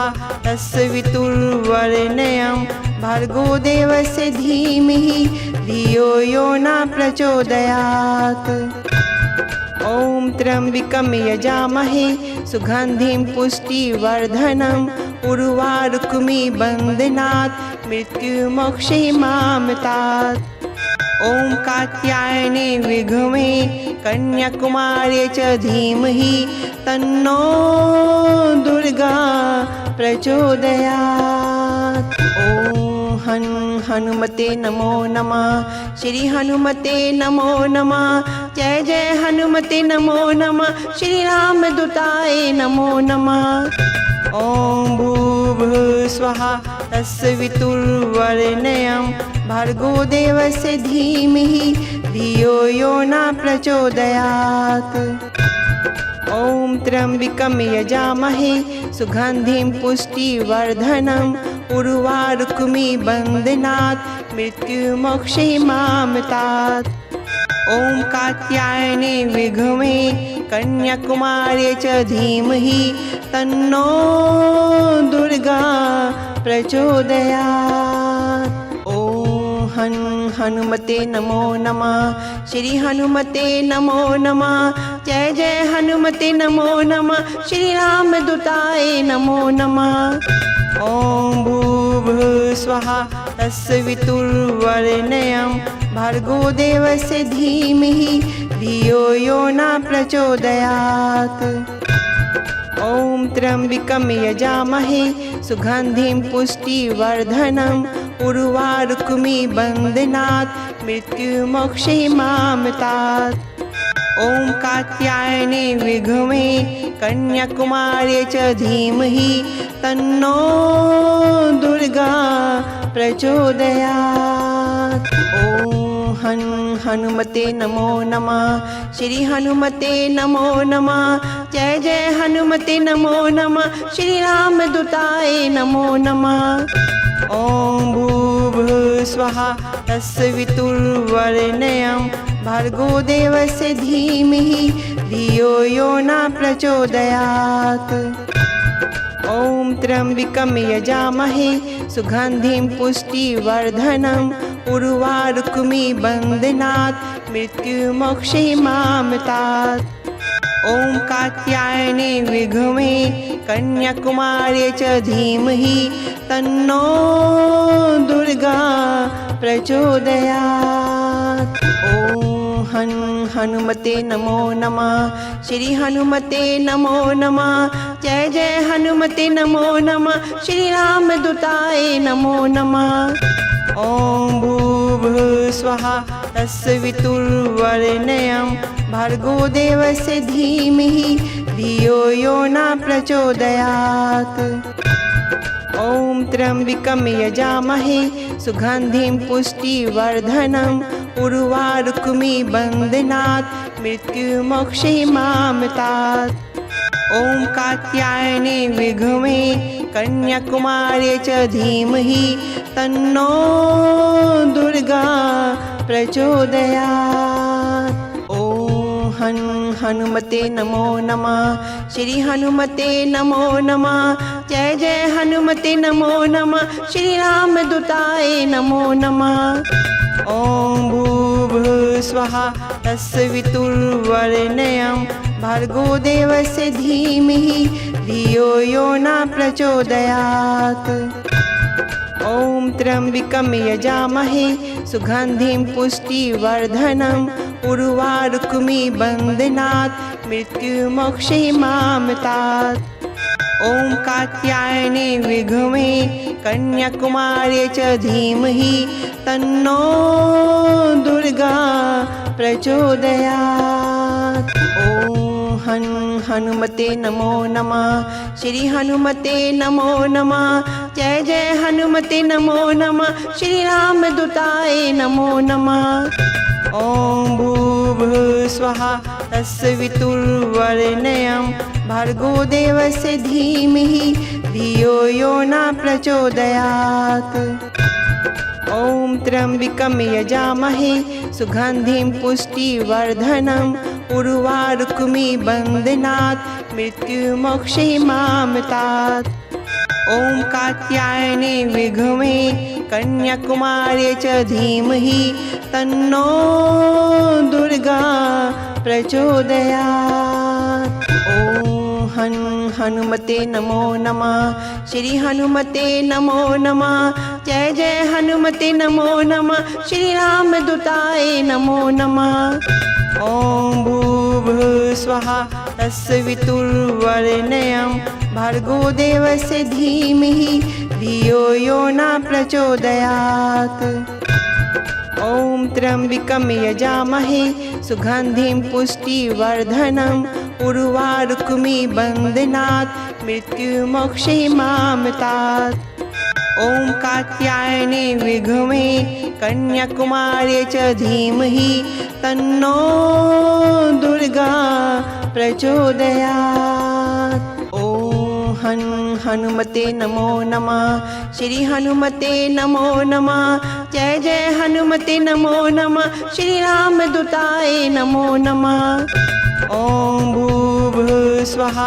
तत्सवितुर्वरेण्यं भर्गो देवस्य धीमहि धियो यो न प्रचोदयात्। ॐ त्र्यम्बकं यजामहे सुगन्धिं पुष्टिवर्धनम् उर्वारुकमिबन्धनात् मृत्युमोक्षयिमामृतात्। ॐ ॐ कात्यायने विद्महे कन्याकुमार्यै च धीमहि तन्नो दुर्गा प्रचोदयात्। ॐ हनुमते नमो नमः। श्री हनुमते नमो नमः। जय जय हनुमते नमो नमः। श्री रामदूताय नमो नमः। ॐ भूर्भुवस्सुवः तत्सवितुर्वरेण्यं भर्गो देवस्य धीमहि धियो यो न प्रचोदयात्। ॐ त्र्यम्बकं यजामहे सुगन्धिं पुष्टिवर्धनम् उर्वारुकमिबन्धनात् मृत्युमोक्षयिमामृतात्। ॐ कात्यायने विद्महे कन्याकुमार्यै च धीमहि तन्नो दुर्गा प्रचोदयात्। ॐ हनुमते नमो नमः। श्री हनुमते नमो नमः। जय जय हनुमते नमो नमः। श्री रामदूताय नमो नमः। ॐ भूर्भुवस्सुवः तत्सवितुर्वरेण्यं भर्गो देवस्य धीमहि धियो यो न प्रचोदयात्। ॐ त्र्यम्बकं यजामहे सुगन्धिं पुष्टिवर्धनम् उर्वारुकमिबन्धनात् मृत्युमोक्षयिमामृतात्। ॐ कात्यायने विद्महे कन्याकुमार्यै च धीमहि तन्नो दुर्गा प्रचोदयात्। ॐ हनुमते नमो नमः। श्री हनुमते नमो नमः। जय जय हनुमते नमो नमः। श्री रामदूताय नमो नमः। ॐ भूर्भुवस्सुवः तत्सवितुर्वरेण्यं भर्गो देवस्य धीमहि धियो यो न प्रचोदयात्। ॐ त्र्यम्बकं यजामहे सुगन्धिं पुष्टिवर्धनम् उर्वारुकमिबन्धनात् मृत्युमोक्षयिमामृतात्। ॐ कात्यायने विद्महे कन्याकुमार्यै च धीमहि तन्नो दुर्गा प्रचोदयात्। ॐ हनुमते नमो नमः। श्री हनुमते नमो नमः। जय जय हनुमते नमो नमः। श्री रामदूताय नमो नमः। ॐ भूर्भुवस्सुवः तत्सवितुर्वरेण्यं भर्गो देवस्य धीमहि धियो यो न प्रचोदयात्। ॐ त्र्यम्बकं यजामहे सुगन्धिं पुष्टिवर्धनम् उर्वारुकमिबन्धनात् मृत्युमोक्षयिमामृतात्। ॐ कात्यायने विद्महे कन्याकुमार्यै च धीमहि तन्नो दुर्गा प्रचोदयात्। ॐ हनुमते नमो नमः। श्री हनुमते नमो नमः। जय जय हनुमते नमो नमः। श्री रामदूताय नमो नमः। ॐ भूर्भुवस्सुवः तत्सवितुर्वरेण्यं भर्गो देवस्य धीमहि धियो यो न प्रचोदयात्। ॐ त्र्यम्बकं यजामहे सुगन्धिं पुष्टिवर्धनम् उर्वारुकमिबन्धनात् मृत्युमोक्षयिमामृतात्। ॐ कात्यायने विद्महे कन्याकुमार्यै च धीमहि तन्नो दुर्गा प्रचोदयात्। ॐ हनुमते नमो नमः। श्री हनुमते नमो नमः। जय जय हनुमते नमो नमः। श्री रामदूताय नमो नमः। ॐ भूर्भुवस्सुवः तत्सवितुर्वरेण्यं भर्गो देवस्य धीमहि धियो यो न प्रचोदयात्। ॐ त्र्यम्बकं यजामहे सुगन्धिं पुष्टिवर्धनम् उर्वारुकमिबन्धनात् मृत्युमोक्षयिमामृतात्। ॐ कात्यायने विद्महे कन्याकुमार्यै च धीमहि तन्नो दुर्गा प्रचोदयात्। ॐ हनुमते नमो नमः। श्री हनुमते नमो नमः। जय जय हनुमते नमो नमः। श्री राम दूताय नमो नमः। ओम भूर्भुवस्सुवः तत्सवितुर्वरेण्यं भर्गो देवस्य धीमहि धियो यो न प्रचोदयात्। ओम त्र्यंबकं यजामहे सुगंधिं पुष्टिवर्धनम् उर्वारुकमिबन्धनात् मृत्युमोक्षयिमामृतात्। ओम कात्यायने विद्महे कन्याकुमार्यै च धीमहि तन्नो दुर्गा प्रचोदयात्। ओम हनुमते नमो नमः। श्री हनुमते नमो नमः। जय जय हनुमते नमो नमः। श्री राम दूताय नमो नमः। ओम भूर्भुवस्सुवः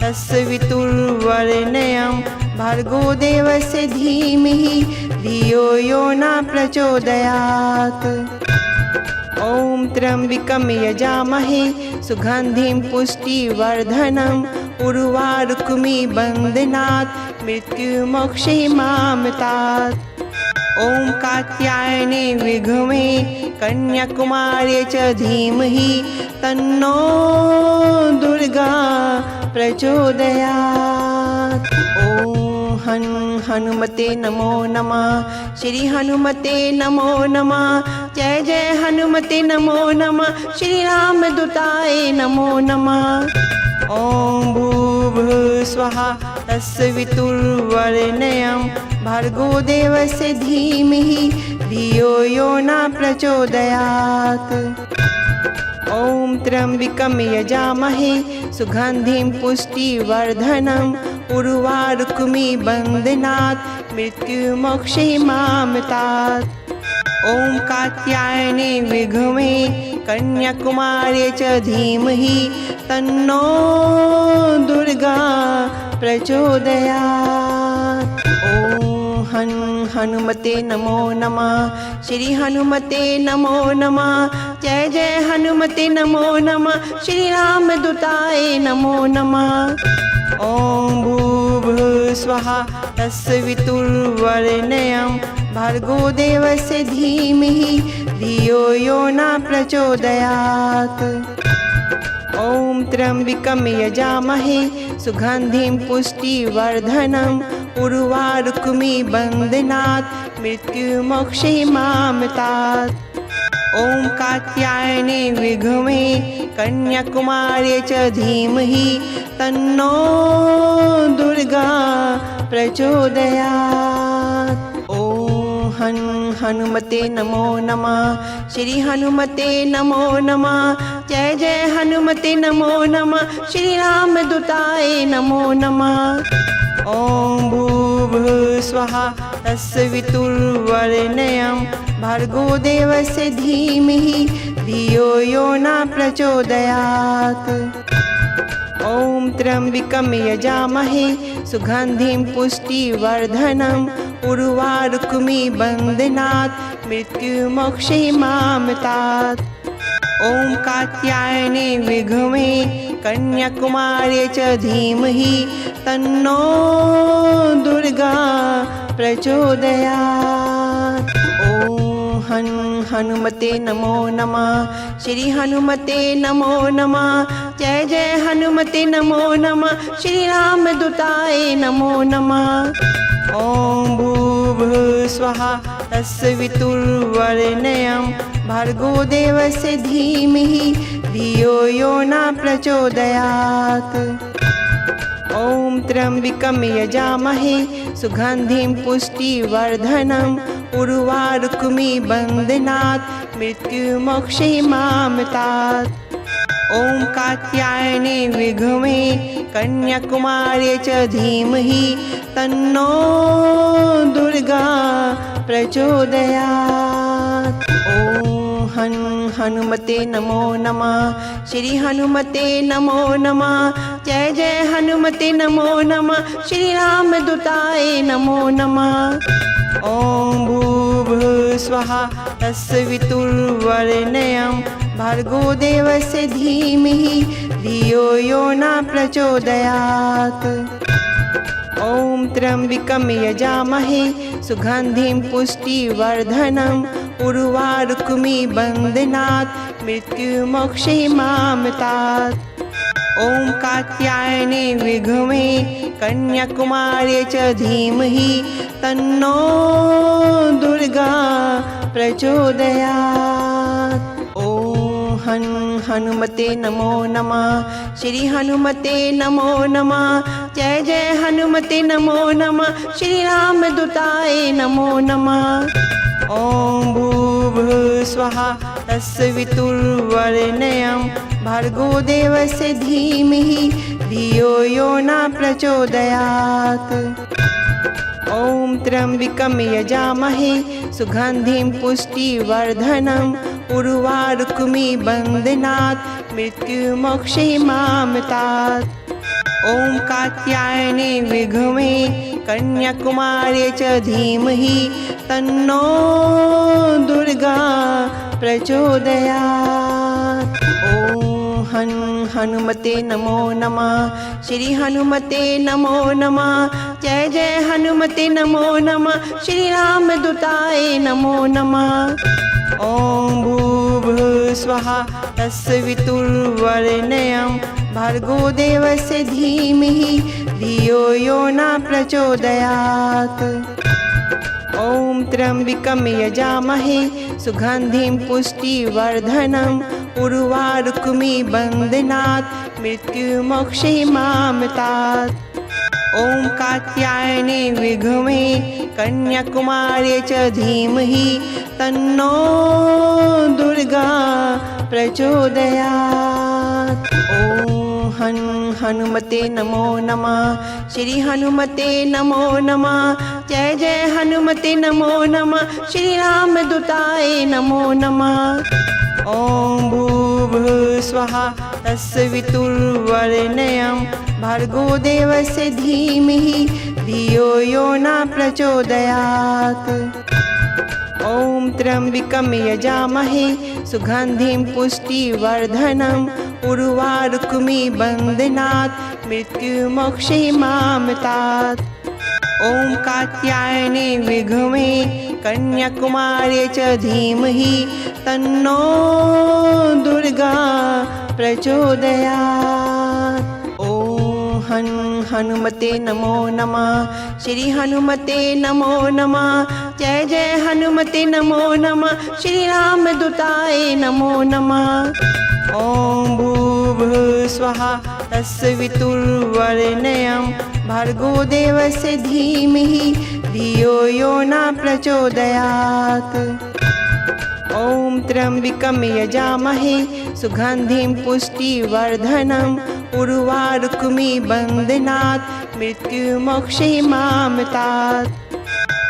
तत्सवितुर्वरेण्यं भर्गो देवस्य धीमहि धियो यो न प्रचोदयात्। ओम त्र्यंबकं यजामहे सुगंधिं पुष्टिवर्धनम् उर्वारुकमिबन्धनात् मृत्युमोक्षयिमामृतात्। ओम कात्यायने विद्महे कन्याकुमार्यै च धीमहि तन्नो दुर्गा प्रचोदयात्। ओम हनुमते नमो नमः। श्री हनुमते नमो नमः। जय जय हनुमते नमो नमः। श्री राम दूताय नमो नमः। ओम भूर्भुवस्सुवः तत्सवितुर्वरेण्यं भर्गो देवस्य धीमहि धियो यो न प्रचोदयात्। ओम त्र्यंबकं यजामहे सुगंधिं पुष्टिवर्धनम् उर्वारुकमिबन्धनात् मृत्युमोक्षयिमामृतात्। ओम कात्यायने विद्महे कन्याकुमार्यै च धीमहि तन्नो दुर्गा प्रचोदयात्। ओम हनुमते नमो नमः। श्री हनुमते नमो नमः। जय जय हनुमते नमो नमः। श्री राम दूताय नमो नमः। ओम भूर्भुवस्सुवः तत्सवितुर्वरेण्यं भर्गो देवस्य धीमहि धियो यो न प्रचोदयात्। ओम त्र्यंबकं यजामहे सुगंधिं पुष्टिवर्धनम् उर्वारुकमिबन्धनात् मृत्युमोक्षयिमामृतात्। ओम कात्यायने विद्महे कन्याकुमार्यै च धीमहि तन्नो दुर्गा प्रचोदयात्। ओम हनुमते नमो नमः। श्री हनुमते नमो नमः। जय जय हनुमते नमो नमः। श्री राम दूताय नमो नमः। ओम भूर्भुवस्सुवः तत्सवितुर्वरेण्यं भर्गो देवस्य धीमहि धियो यो न प्रचोदयात्। ओम त्र्यंबकं यजामहे सुगंधिं पुष्टिवर्धनम् उर्वारुकमिबन्धनात् मृत्युमोक्षयिमामृतात्। ओम कात्यायने विद्महे कन्याकुमार्यै च धीमहि तन्नो दुर्गा प्रचोदयात्। ओम हनुमते नमो नमः। श्री हनुमते नमो नमः। जय जय हनुमते नमो नमः। श्री राम दूताय नमो नमः। ओम भूर्भुवस्सुवः तत्सवितुर्वरेण्यं भर्गो देवस्य धीमहि धियो यो न प्रचोदयात्। ओम त्र्यंबकं यजामहे सुगंधिं पुष्टिवर्धनम् उर्वारुकमिबन्धनात् मृत्युमोक्षयिमामृतात्। ओम कात्यायने विद्महे कन्याकुमार्यै च धीमहि तन्नो दुर्गा प्रचोदयात्। ओम हनुमते नमो नमः। श्री हनुमते नमो नमः। जय जय हनुमते नमो नमः। श्री राम दूताय नमो नमः। ओम भूर्भुवस्सुवः तत्सवितुर्वरेण्यं भर्गो देवस्य धीमहि धियो यो न प्रचोदयात्। ॐ त्र्यम्बकं यजामहे सुगन्धिं पुष्टिवर्धनम् उर्वारुकमिबन्धनात् मृत्युमोक्षयिमामृतात्। ॐ कात्यायने विद्महे कन्याकुमारी च धीमहि तन्नो दुर्गा प्रचोदयात्। ॐ हनुमते नमो नमः। श्री हनुमते नमो नमः। जय जय हनुमते नमो नमः। श्री रामदूताय नमो नमः। ॐ भूर्भुवस्सुवः तत्सवितुर्वरेण्यं भर्गो देवस्य धीमहि धियो यो न प्रचोदयात्। ॐ त्र्यम्बकं यजामहे सुगन्धिं पुष्टिवर्धनम् उर्वारुकमिबन्धनात् मृत्युमोक्षयिमामृतात्। ॐ कात्यायने विद्महे कन्याकुमारी च धीमहि तन्नो दुर्गा प्रचोदयात्। ॐ हनुमते नमो नमः। श्री हनुमते नमो नमः। जय जय हनुमते नमो नमः। श्री रामदूताय नमो नमः। ॐ भूर्भुवस्सुवः तत्सवितुर्वरेण्यं भर्गो देवस्य धीमहि धियो यो न प्रचोदयात्। ॐ त्र्यम्बकं यजामहे सुगन्धिं पुष्टिवर्धनम् उर्वारुकमिबन्धनात् मृत्युमोक्षयिमामृतात्। ॐ कात्यायने विद्महे कन्याकुमारी च धीमहि तन्नो दुर्गा प्रचोदयात्। ॐ हनुमते नमो नमः। श्री हनुमते नमो नमः। जय जय हनुमते नमो नमः। श्री रामदूताय नमो नमः। ॐ भूर्भुवस्सुवः तत्सवितुर्वरेण्यं भर्गो देवस्य धीमहि धियो यो न प्रचोदयात्। ॐ त्र्यम्बकं यजामहे सुगन्धिं पुष्टिवर्धनम् उर्वारुकमिबन्धनात् मृत्युमोक्षयिमामृतात्। ॐ कात्यायने विद्महे कन्याकुमारी च धीमहि तन्नो दुर्गा प्रचोदयात्। ॐ हनुमते नमो नमः। श्री हनुमते नमो नमः। जय जय हनुमते नमो नमः। श्री रामदूताय नमो नमः। ॐ भूर्भुवस्सुवः तत्सवितुर्वरेण्यं भर्गो देवस्य धीमहि धियो यो न प्रचोदयात्। ॐ त्र्यम्बकं यजामहे सुगन्धिं पुष्टिवर्धनम् उर्वारुकमिबन्धनात् मृत्युमोक्षयिमामृतात्।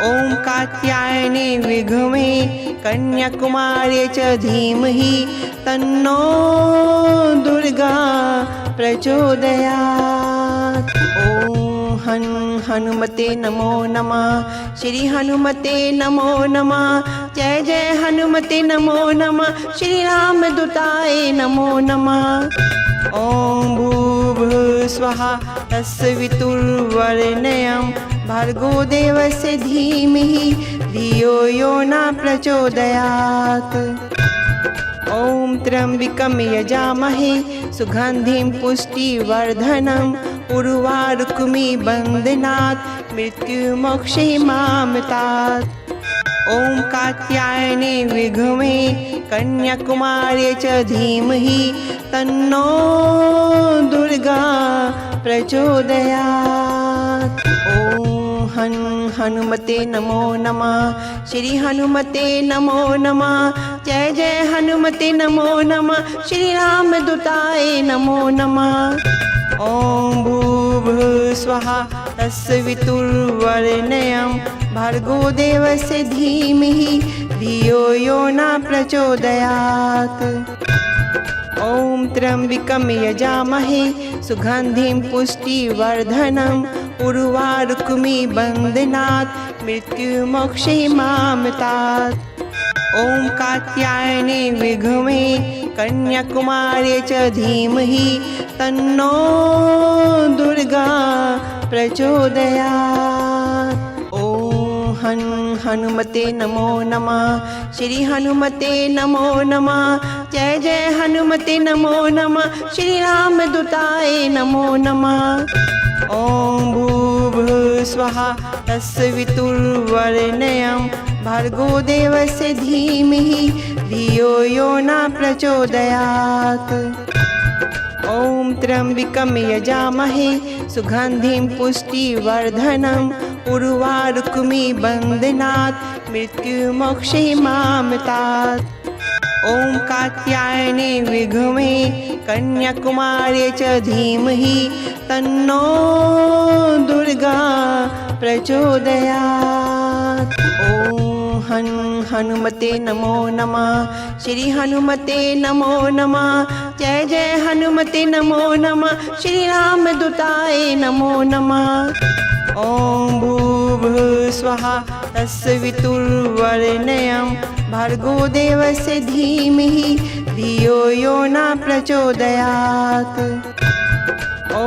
ॐ कात्यायने विद्महे कन्याकुमारी च धीमहि तन्नो दुर्गा प्रचोदयात्। ॐ हनुमते नमो नमः। श्री हनुमते नमो नमः। जय जय हनुमते नमो नमः। श्री रामदूताय नमो नमः। ॐ भूर्भुवस्सुवः तत्सवितुर्वरेण्यं भर्गो देवस्य धीमहि धियो यो न प्रचोदयात्। ॐ त्र्यम्बकं यजामहे सुगन्धिं पुष्टिवर्धनम् उर्वारुकमिबन्धनात् मृत्युमोक्षयिमामृतात्। ॐ कात्यायने विद्महे कन्याकुमारी च धीमहि तन्नो दुर्गा प्रचोदयात्। ॐ हनुमते नमो नमः। श्री हनुमते नमो नमः। जय जय हनुमते नमो नमः। श्री रामदूताय नमो नमः। ॐ भूर्भुवस्सुवः तत्सवितुर्वरेण्यं भर्गो देवस्य धीमहि धियो यो न प्रचोदयात्। ॐ त्र्यम्बकं यजामहे सुगन्धिं पुष्टिवर्धनम् उर्वारुकमिबन्धनात् मृत्युमोक्षयिमामृतात्। ॐ कात्यायने विद्महे कन्याकुमार्यै च धीमहि तन्नो दुर्गा प्रचोदयात्। ॐ हनुमते नमो नमः। श्री हनुमते नमो नमः। जय जय हनुमते नमो नमः। श्री रामदूताय नमो नमः। ॐ भूर्भुवस्सुवः तत्सवितुर्वरेण्यं भर्गो देवस्य धीमहि धियो यो न प्रचोदयात्। ॐ त्र्यम्बकं यजामहे सुगन्धिं पुष्टिवर्धनम् उर्वारुकमिव बन्धनात् मृत्युमोक्षयिमामृतात्। ॐ कात्यायने विद्महे कन्याकुमार्यै च धीमहि तन्नो दुर्गा प्रचोदयात्। ॐ हनुमते नमो नमः। श्री हनुमते नमो नमः। जय जय हनुमते नमो नमः। श्री रामदूताय नमो नमः। ॐ भूर्भुवस्सुवः तत्सवितुर्वरेण्यं भर्गो देवस्य धीमहि धियो यो न प्रचोदयात्। ॐ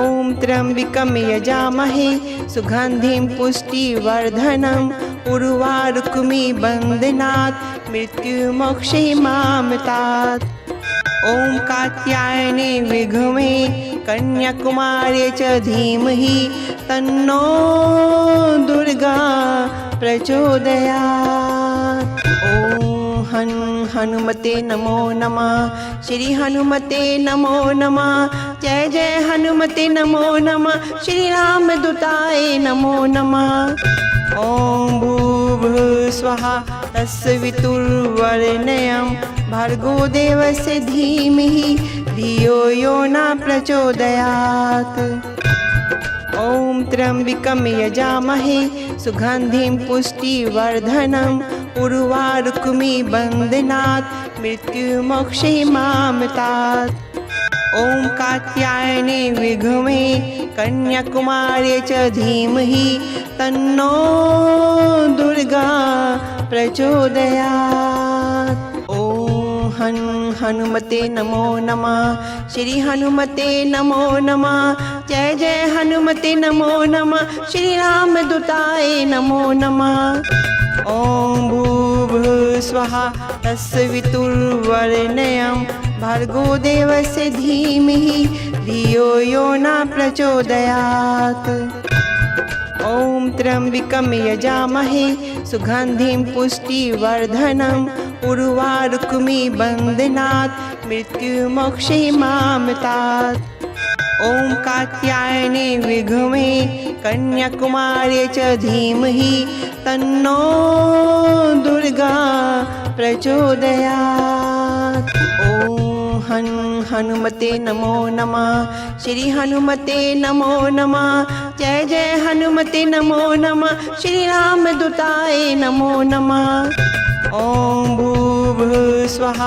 त्र्यम्बकं यजामहे सुगन्धिं पुष्टिवर्धनम् उर्वारुकमिव बन्धनात् मृत्युमोक्षयिमामृतात्। ॐ कात्यायने विद्महे कन्याकुमार्यै च धीमहि तन्नो दुर्गा प्रचोदयात्। ॐ हनुमते नमो नमः। श्री हनुमते नमो नमः। जय जय हनुमते नमो नमः। श्री रामदूताय नमो नमः। ॐ भूर्भुवस्सुवः तत्सवितुर्वरेण्यं भर्गो देवस्य धीमहि धियो यो न प्रचोदयात्। ॐ त्र्यम्बकं यजामहे सुगन्धिं पुष्टिवर्धनम् उर्वारुकमिव बन्धनात् मृत्युमोक्षयिमामृतात्। ॐ कात्यायने विद्महे कन्याकुमार्यै च धीमहि तन्नो दुर्गा प्रचोदयात्। ॐ हनुमते नमो नमः। श्री हनुमते नमो नमः। जय जय हनुमते नमो नमः। श्री रामदूताय नमो नमः। ॐ भूर्भुवस्सुवः तत्सवितुर्वरेण्यं भर्गो देवस्य धीमहि धियो यो न प्रचोदयात्। ॐ त्र्यम्बकं यजामहे सुगन्धिं पुष्टिवर्धनम् उर्वारुकमिव बन्धनात् मृत्युमोक्षयिमामृतात्। ॐ कात्यायने विद्महे कन्याकुमार्यै च धीमहि तन्नो दुर्गा प्रचोदयात्। ॐ हनुमते नमो नमः। श्री हनुमते नमो नमः। जय जय हनुमते नमो नमः। श्री रामदूताय नमो नमः। ॐ भूर्भुवस्सुवः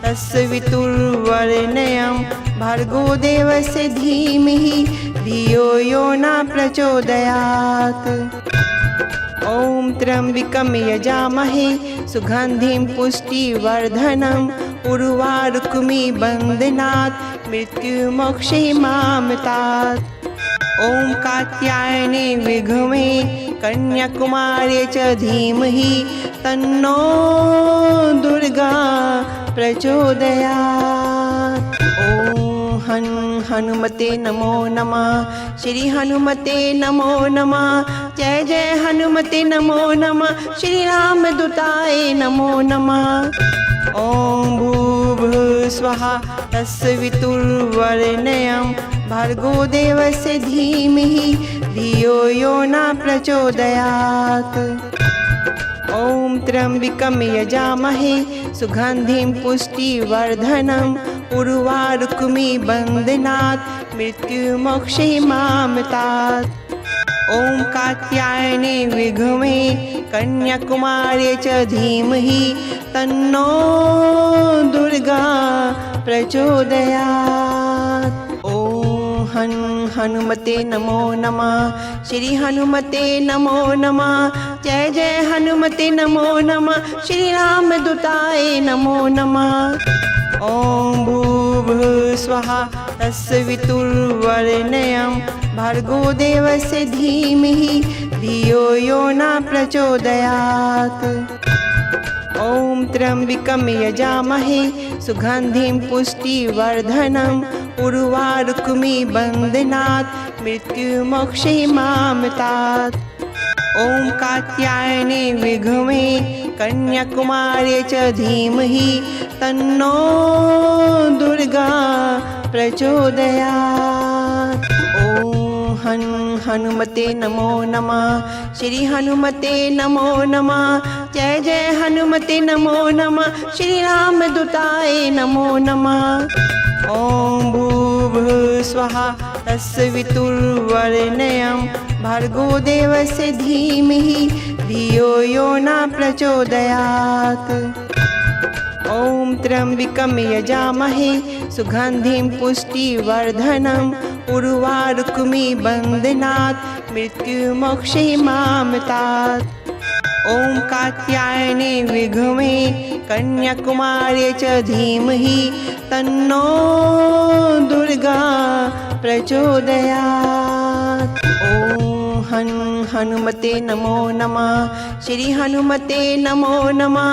तत्सवितुर्वरेण्यं भर्गो देवस्य धीमहि धियो यो न प्रचोदयात्। ॐ त्र्यम्बकं यजामहे सुगन्धिं पुष्टिवर्धनम् उर्वारुकमिव बन्धनात् मृत्युमोक्षयिमामृतात्। ॐ कात्यायने विद्महे कन्याकुमार्यै च धीमहि तन्नो दुर्गा प्रचोदयात्। ॐ हनुमते नमो नमः। श्री हनुमते नमो नमः। जय जय हनुमते नमो नमः। श्री रामदूताय नमो नमः। ॐ भूर्भुवस्सुवः तत्सवितुर्वरेण्यं भर्गो देवस्य धीमहि धियो यो न प्रचोदयात्। ॐ त्र्यम्बकं यजामहे सुगन्धिं पुष्टिवर्धनम् उर्वारुकमिव बन्धनात् मृत्युमोक्षयिमामृतात्। ॐ कात्यायने विद्महे कन्याकुमार्यै च धीमहि तन्नो दुर्गा प्रचोदयात्। ॐ हनुमते नमो नमः। श्री हनुमते नमो नमः। जय जय हनुमते नमो नमः। श्री राम दूताय नमो नमः। ॐ भूर्भुवः स्वः तत्सवितुर्वरेण्यं भर्गो देवस्य धीमहि धियो यो न प्रचोदयात्। ॐ त्र्यम्बकं यजामहे सुगन्धिं पुष्टिवर्धनम् उर्वारुकमिबन्धनात् मृत्युमोक्षयमामृतात्। ॐ कात्यायने विद्महे कन्याकुमार्यै च धीमहि तन्नो दुर्गा प्रचोदयात्। ॐ हनुमते नमो नमः। श्री हनुमते नमो नमः। जय जय हनुमते नमो नमः। श्री राम दूताय नमो नमः। ॐ भूर्भुवः स्वः तत्सवितुर्वरेण्यं भर्गो देवस्य धीमहि धियो यो न प्रचोदयात्। ॐ त्र्यम्बकं यजामहे सुगन्धिं पुष्टिवर्धनम् उर्वारुकमिबन्धनात् मृत्युमोक्षयमामृतात्। ॐ कात्यायने विद्महे कन्याकुमार्यै च धीमहि तन्नो दुर्गा प्रचोदयात्। ॐ हनुमते नमो नमः। श्री हनुमते नमो नमः।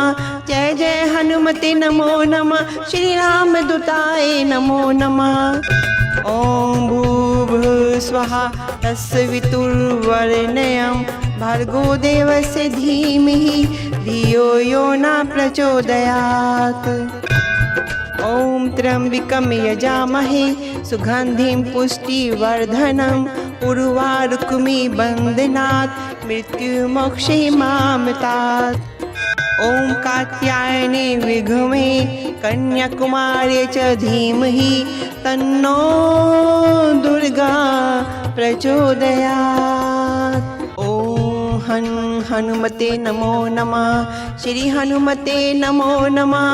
जय जय हनुमते नमो नमः। श्री राम दूताय नमो नमः। ॐ भूर्भुवः स्वः तत्सवितुर्वरेण्यं भर्गो देवस्य धीमहि धियो यो न प्रचोदयात्। ॐ त्र्यम्बकं यजामहे सुगन्धिं पुष्टिवर्धनम् उर्वारुकमिबन्धनात् मृत्युमोक्षयमामृतात्। ॐ कात्यायने विद्महे कन्याकुमार्यै च धीमहि तन्नो दुर्गा प्रचोदयात्। ॐ हनुमते नमो नमः। श्री हनुमते नमो नमः।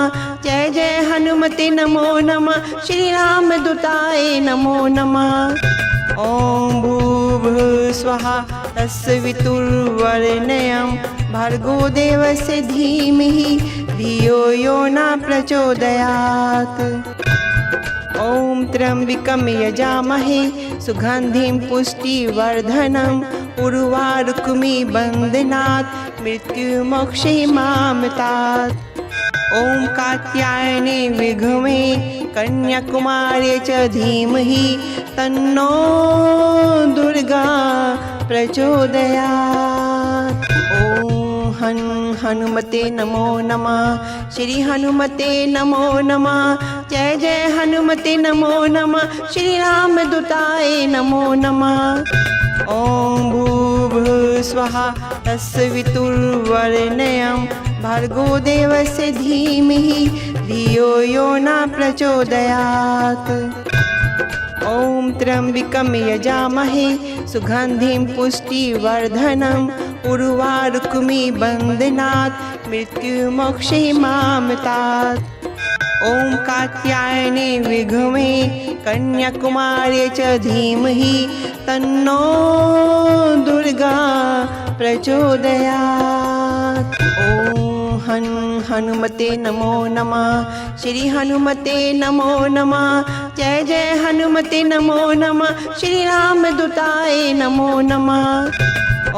जय जय हनुमते नमो नमः। श्री राम दूताय नमो नमः। ॐ भूर्भुवः स्वः तत्सवितुर्वरेण्यं भर्गो देवस्य धीमहि धियो यो न प्रचोदयात्। ॐ त्र्यम्बकं यजामहे सुगन्धिं पुष्टिवर्धनम् उर्वारुकमिबन्धनात् मृत्युमोक्षयमामृतात्। ॐ कात्यायने विद्महे कन्याकुमार्यै च धीमहि तन्नो दुर्गा प्रचोदयात्। ॐ हनुमते नमो नमः। श्री हनुमते नमो नमः। जय जय हनुमते नमो नमः। श्री राम दूताय नमो नमः। ॐ भूर्भुवः स्वः तत्सवितुर्वरेण्यं भर्गो देवस्य धीमहि धियो यो न प्रचोदयात्। ॐ त्र्यम्बकं यजामहे सुगन्धिं पुष्टिवर्धनम् उर्वारुकमिबन्धनात् मृत्युमोक्षयमामृतात्। ॐ कात्यायने विद्महे कन्याकुमार्यै च धीमहि तन्नो दुर्गा प्रचोदयात्। ॐ हनुमते नमो नमः। श्री हनुमते नमो नमः। जय जय हनुमते नमो नमः। श्री राम दूताय नमो नमः। ॐ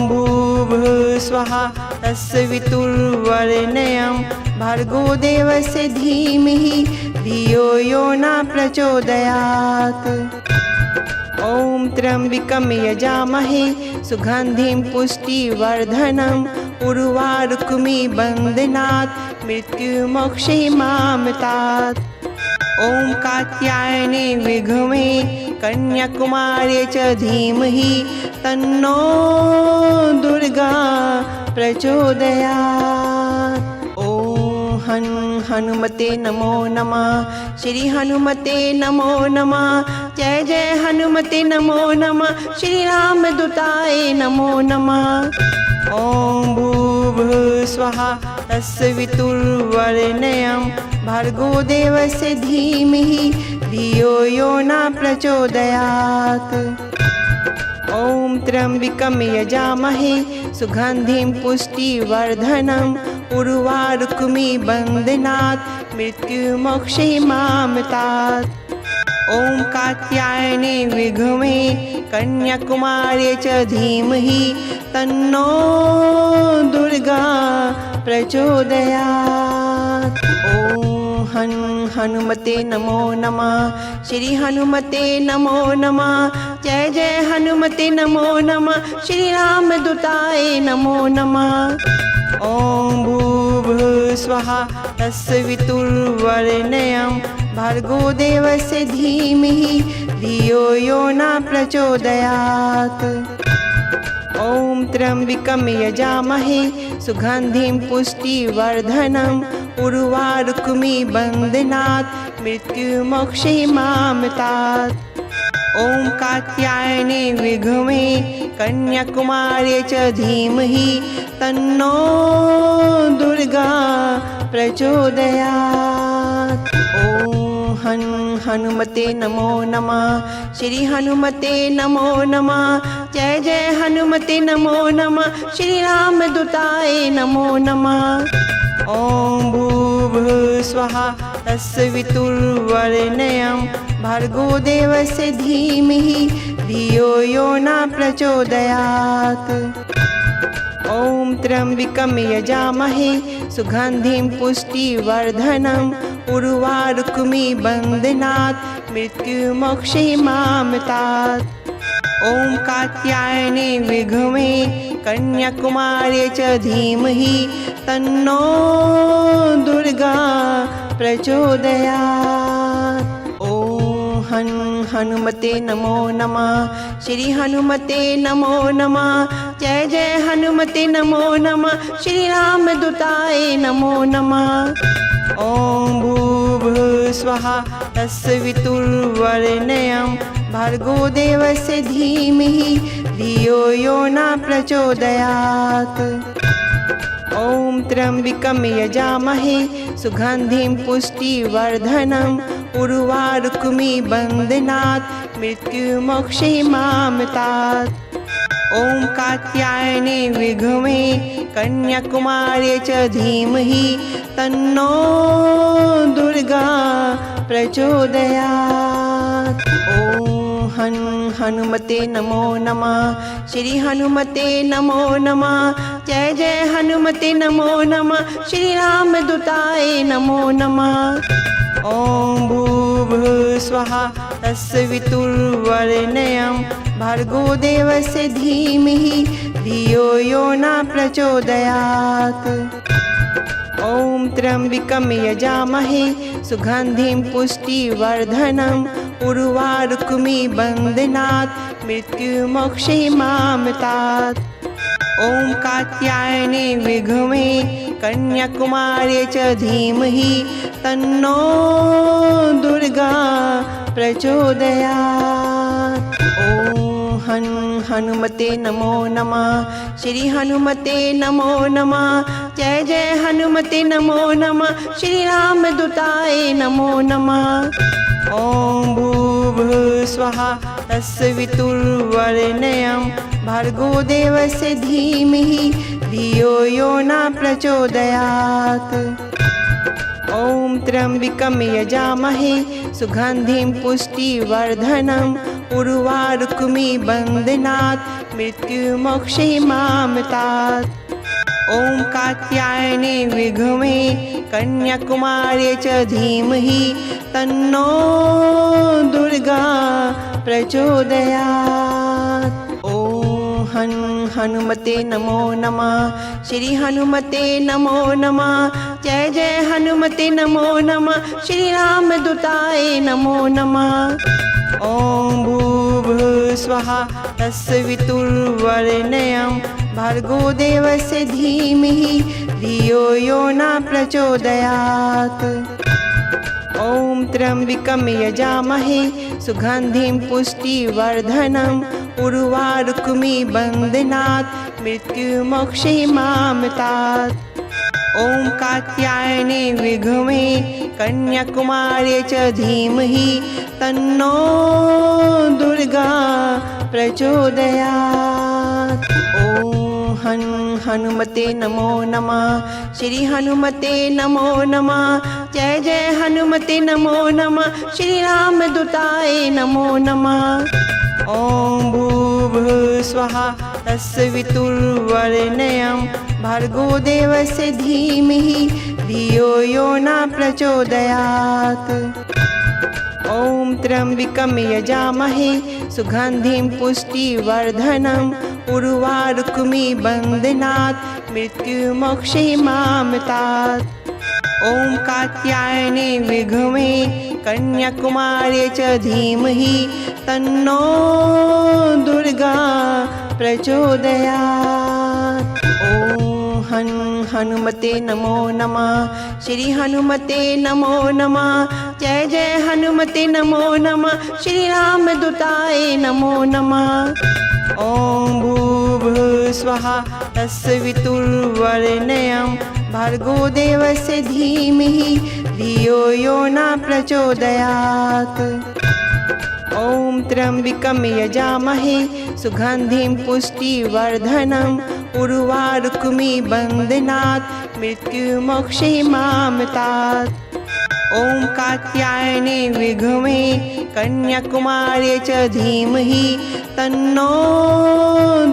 भूर्भुवः स्वः तत्सवितुर्वरेण्यं भर्गो देवस्य धीमहि धियो यो न प्रचोदयात्। ॐ त्र्यम्बकं यजामहे सुगन्धिं पुष्टिवर्धनम् उर्वारुकमिबन्धनात् मृत्युमोक्षयमामृतात्। ॐ कात्यायने विद्महे कन्याकुमार्यै च धीमहि तन्नो दुर्गा प्रचोदयात्। ॐ हनुमते नमो नमः। श्री हनुमते नमो नमः। जय जय हनुमते नमो नमः। श्री राम दूताय नमो नमः। ॐ भूर्भुवः स्वः तत्सवितुर्वरेण्यं भर्गो देवस्य धीमहि धियो यो न प्रचोदयात्। ॐ त्र्यम्बकं यजामहे सुगन्धिं पुष्टिवर्धनम् उर्वारुकमिबन्धनात् मृत्युमोक्षयिमामृतात्। ॐ कात्यायने विद्महे कन्याकुमारी च धीमहि तन्नो दुर्गा प्रचोदयात्। ॐ हनुमते नमो नमः। श्री हनुमते नमो नमः। जय जय हनुमते नमो नमः। श्री रामदूताय नमो नमः। ॐ भूर्भुवस्सुवः तत्सवितुर्वरेण्यं भर्गो देवस्य धीमहि धियो यो न प्रचोदयात्। ॐ त्र्यम्बकं यजामहे सुगन्धिं पुष्टिवर्धनम् उर्वारुकमिबन्धनात् मृत्युमोक्षयिमामृतात्। ॐ कात्यायने विद्महे कन्याकुमारी च धीमहि तन्नो दुर्गा प्रचोदयात्। ॐ हनुमते नमो नमः। श्री हनुमते नमो नमः। जय जय हनुमते नमो नमः। श्री रामदूताय नमो नमः। ॐ भूर्भुवस्सुवः तत्सवितुर्वरेण्यं भर्गो देवस्य धीमहि धियो यो न प्रचोदयात्। ॐ त्र्यम्बकं यजामहे सुगन्धिं पुष्टिवर्धनम् उर्वारुकमिबन्धनात् मृत्युमोक्षयिमामृतात्। ॐ कात्यायने विद्महे कन्याकुमारी च धीमहि तन्नो दुर्गा प्रचोदयात्। ॐ हनुमते नमो नमः। श्री हनुमते नमो नमः। जय जय हनुमते नमो नमः। श्री रामदूताय नमो नमः। ॐ भूर्भुवस्सुवः तत्सवितुर्वरेण्यं भर्गो देवस्य धीमहि धियो यो न प्रचोदयात्। ॐ त्र्यम्बकं यजामहे सुगन्धिं पुष्टिवर्धनम् उर्वारुकमिबन्धनात् मृत्युमोक्षयिमामृतात्। ॐ कात्यायने विद्महे कन्याकुमारी च धीमहि तन्नो दुर्गा प्रचोदयात्। ॐ हनुमते नमो नमः। श्री हनुमते नमो नमः। जय जय हनुमते नमो नमः। श्री रामदूताय नमो नमः। ॐ भूर्भुवस्सुवः तत्सवितुर्वरेण्यं भर्गो देवस्य धीमहि धियो यो न प्रचोदयात्। ॐ त्र्यम्बकं यजामहे सुगन्धिं पुष्टिवर्धनम् उर्वारुकमिबन्धनात् मृत्युमोक्षयिमामृतात्। ॐ कात्यायने विद्महे कन्याकुमारी च धीमहि तन्नो दुर्गा प्रचोदयात्। ॐ हनुमते नमो नमः। श्री हनुमते नमो नमः। जय जय हनुमते नमो नमः। श्री रामदूताय नमो नमः। ॐ भूर्भुवस्सुवः तत्सवितुर्वरेण्यं भर्गो देवस्य धीमहि धियो यो न प्रचोदयात्। ॐ त्र्यम्बकं यजामहे सुगन्धिं पुष्टिवर्धनम् उर्वारुकमिबन्धनात् मृत्युमोक्षयिमामृतात्। ॐ कात्यायने विद्महे कन्याकुमारी च धीमहि तन्नो दुर्गा प्रचोदयात्। ॐ हनुमते नमो नमः। श्री हनुमते नमो नमः। जय जय हनुमते नमो नमः। श्री रामदूताय नमो नमः। ॐ भूर्भुवस्सुवः तत्सवितुर्वरेण्यं भर्गो देवस्य धीमहि धियो यो न प्रचोदयात्। ॐ त्र्यम्बकं यजामहे सुगन्धिं पुष्टिवर्धनम् उर्वारुकमिबन्धनात् मृत्युमोक्षयिमामृतात्। ॐ कात्यायने विद्महे कन्याकुमारी च धीमहि तन्नो दुर्गा प्रचोदयात्। ॐ हनुमते नमो नमः। श्री हनुमते नमो नमः। जय जय हनुमते नमो नमः। श्री रामदूताय नमो नमः। ॐ भूर्भुवस्सुवः तत्सवितुर्वरेण्यं भर्गो देवस्य धीमहि धियो यो न प्रचोदयात्। ॐ त्र्यम्बकं यजामहे सुगन्धिं पुष्टिवर्धनम् उर्वारुकमिव बन्धनात् मृत्युमोक्षयिमामृतात्। ॐ कात्यायने विद्महे कन्याकुमारी च धीमहि तन्नो दुर्गा प्रचोदयात्। ॐ हनुमते नमो नमः। श्री हनुमते नमो नमः। जय जय हनुमते नमो नमः। श्री रामदूताय नमो नमः। ॐ भूर्भुवस्सुवः तत्सवितुर्वरेण्यं भर्गो देवस्य धीमहि धियो यो न प्रचोदयात्। ॐ त्र्यम्बकं यजामहे सुगन्धिं पुष्टिवर्धनम् उर्वारुकमिव बन्धनात् मृत्युमोक्षयिमामृतात्। ॐ कात्यायने विद्महे कन्याकुमारी च धीमहि तन्नो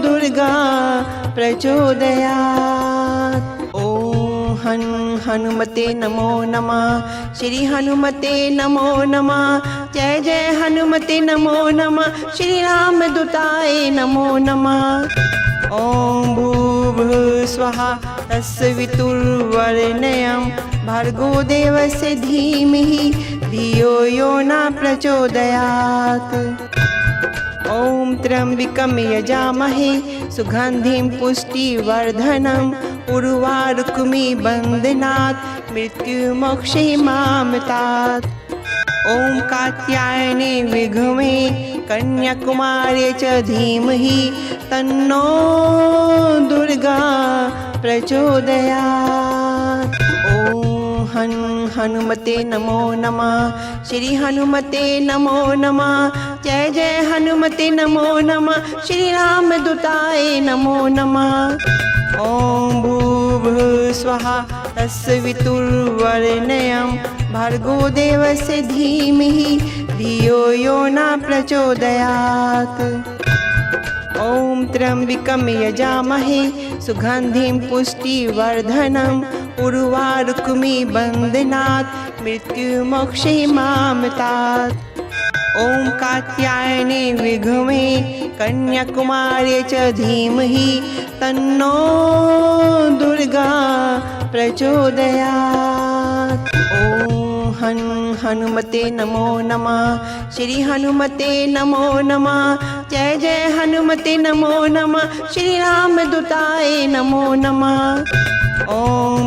दुर्गा प्रचोदयात्। ॐ हनुमते नमो नमः। श्री हनुमते नमो नमः। जय जय हनुमते नमो नमः। श्री रामदूताय नमो नमः। ॐ भूर्भुवस्सुवः तत्सवितुर्वरेण्यं भर्गो देवस्य धीमहि धियो यो न प्रचोदयात्। ॐ त्र्यम्बकं यजामहे सुगन्धिं पुष्टिवर्धनम् उर्वारुकमिव बन्धनात् मृत्युमोक्षयिमामृतात्। ॐ कात्यायने विद्महे कन्याकुमारी च धीमहि तन्नो दुर्गा प्रचोदयात्। ॐ हनुमते नमो नमः। श्री हनुमते नमो नमः। जय जय हनुमते नमो नमः। श्री रामदूताय नमो नमः। ॐ भूर्भुवस्सुवः तत्सवितुर्वरेण्यं भर्गो देवस्य धीमहि धियो यो न प्रचोदयात्। ॐ त्र्यम्बकं यजामहे सुगन्धिं पुष्टिवर्धनम् उर्वारुकमिव बन्धनात् मृत्युमोक्षयिमामृतात्। ॐ कात्यायने विद्महे कन्याकुमारी च धीमहि तन्नो दुर्गा प्रचोदयात्। ॐ हनुमते नमो नमः। श्री हनुमते नमो नमः। जय जय हनुमते नमो नमः। श्री रामदूताय नमो नमः। ॐ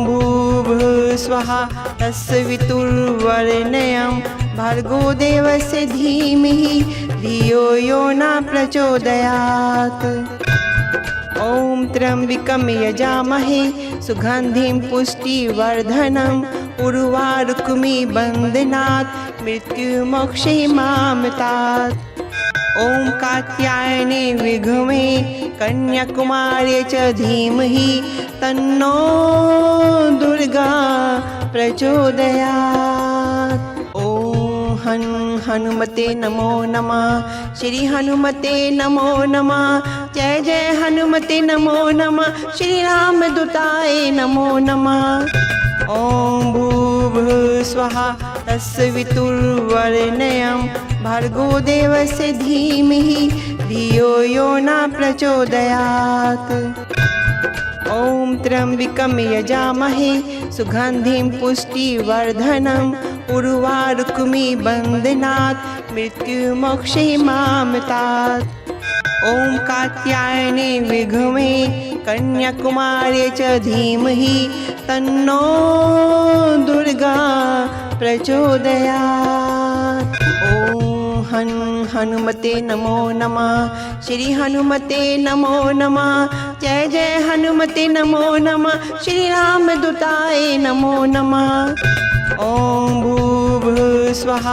भूर्भुवस्सुवः तत्सवितुर्वरेण्यं भर्गो देवस्य धीमहि धियो यो न प्रचोदयात्। ॐ त्र्यम्बकं यजामहे सुगन्धिं पुष्टिवर्धनम् उर्वारुकमिव बन्धनात् मृत्युमोक्षयिमामृतात्। ॐ कात्यायने विद्महे कन्याकुमारी च धीमहि तन्नो दुर्गा प्रचोदयात्। ॐ हनुमते नमो नमः। श्री हनुमते नमो नमः। जय जय हनुमते नमो नमः। श्री रामदूताय नमो नमः। ॐ भूर्भुवस्सुवः तत्सवितुर्वरेण्यं भर्गो देवस्य धीमहि धियो यो न प्रचोदयात्। ॐ त्र्यम्बकं यजामहे सुगन्धिं पुष्टिवर्धनम् उर्वारुकमिव बन्धनात् मृत्युमोक्षयिमामृतात्। ॐ कात्यायने विद्महे कन्याकुमारी च धीमहि तन्नो दुर्गा प्रचोदयात्। ॐ हनुमते नमो नमः। श्री हनुमते नमो नमः। जय जय हनुमते नमो नमः। श्री रामदूताय नमो नमः। ॐ भूर्भुवस्वः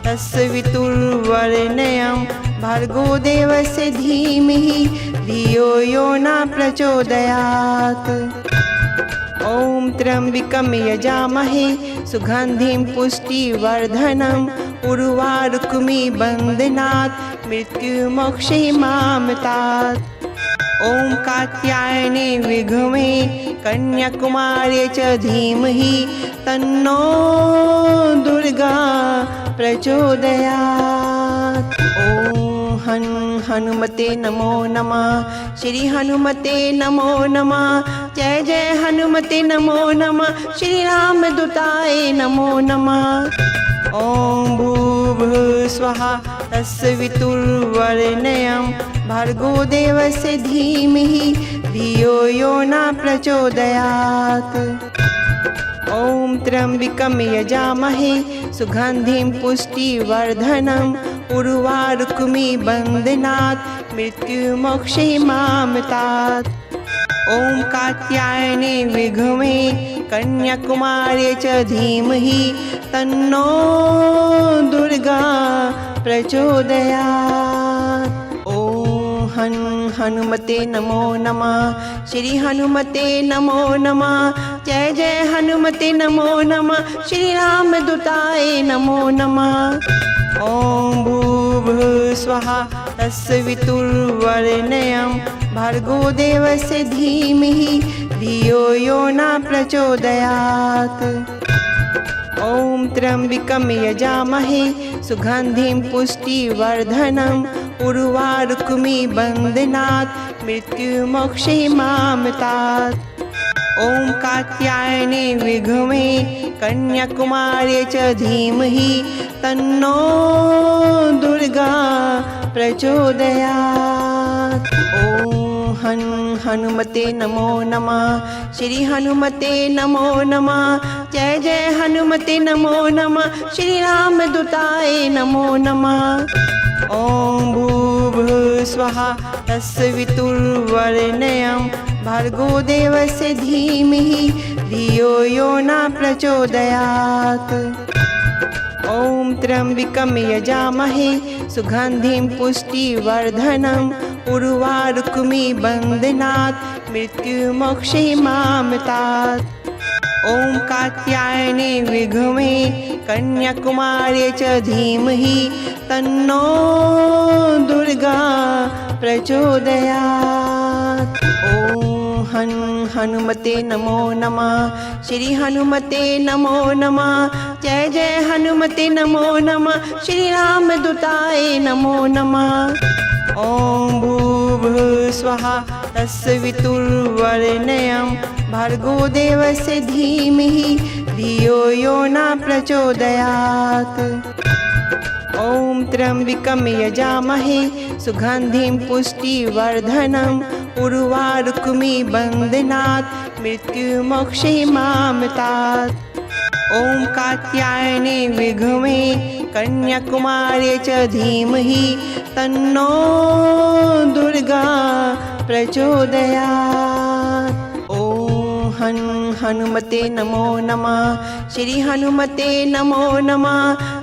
तत्सवितुर्वरेण्यं भर्गो देवस्य धीमहि धियो यो न प्रचोदयात्। ॐ त्र्यम्बकं यजामहे सुगन्धिं पुष्टिवर्धनम् उर्वारुकमिबन्धनात् मृत्युमोक्षयिमामृतात्। ॐ कात्यायने विद्महे कन्याकुमार्यै च धीमहि तन्नो दुर्गा प्रचोदयात्। ॐ हनुमते नमो नमः। श्री हनुमते नमो नमः। जय जय हनुमते नमो नमः। श्री रामदूताय नमो नमः। ॐ भूर्भुवस्वः तत्सवितुर्वरेण्यं भर्गो देवस्य धीमहि धियो यो न प्रचोदयात्। ॐ त्र्यम्बकं यजामहे सुगन्धिं पुष्टिवर्धनम् उर्वारुकमिबन्धनात् मृत्युमोक्षयिमामृतात्। ॐ कात्यायने विद्महे कन्याकुमार्यै च धीमहि तन्नो दुर्गा प्रचोदयात्। ॐ हनुमते नमो नमः। श्री हनुमते नमो नमः। जय जय हनुमते नमो नमः। श्री रामदूताय नमो नमः। ॐ भूर्भुवस्वः तत्सवितुर्वरेण्यं भर्गो देवस्य धीमहि धियो यो न प्रचोदयात्। ॐ त्र्यम्बकं यजामहे सुगन्धिं पुष्टिवर्धनम् उर्वारुकमिबन्धनात् मृत्युमोक्षयिमामृतात्। ॐ कात्यायने विद्महे कन्याकुमार्यै च धीमहि तन्नो दुर्गा प्रचोदयात्। ॐ हनुमते नमो नमः। श्री हनुमते नमो नमः। जय जय हनुमते नमो नमः। श्री रामदूताय नमो नमः। ॐ भूर्भुवस्वः तत्सवितुर्वरेण्यं भर्गो देवस्य धीमहि धियो यो न प्रचोदयात्। ॐ त्र्यम्बकं यजामहे सुगन्धिं पुष्टिवर्धनम् उर्वारुकमिबन्धनात् मृत्युमोक्षयिमामृतात्। ॐ कात्यायने विद्महे कन्याकुमार्यै च धीमहि तन्नो दुर्गा प्रचोदयात्। ॐ हनुमते नमो नमः। श्री हनुमते नमो नमः। जय जय हनुमते नमो नमः। श्री रामदूताय नमो नमः। ॐ भूर्भुवस्वः तत्सवितुर्वरेण्यं भर्गो देवस्य धीमहि धियो यो न प्रचोदयात्। ॐ त्र्यम्बकं यजामहे सुगन्धिं पुष्टिवर्धनम् उर्वारुकमिबन्धनात् मृत्युमोक्षयिमामृतात्। ॐ कात्यायने विद्महे कन्याकुमार्यै च धीमहि तन्नो दुर्गा प्रचोदयात्। ॐ हनुमते नमो नमः। श्री हनुमते नमो नमः।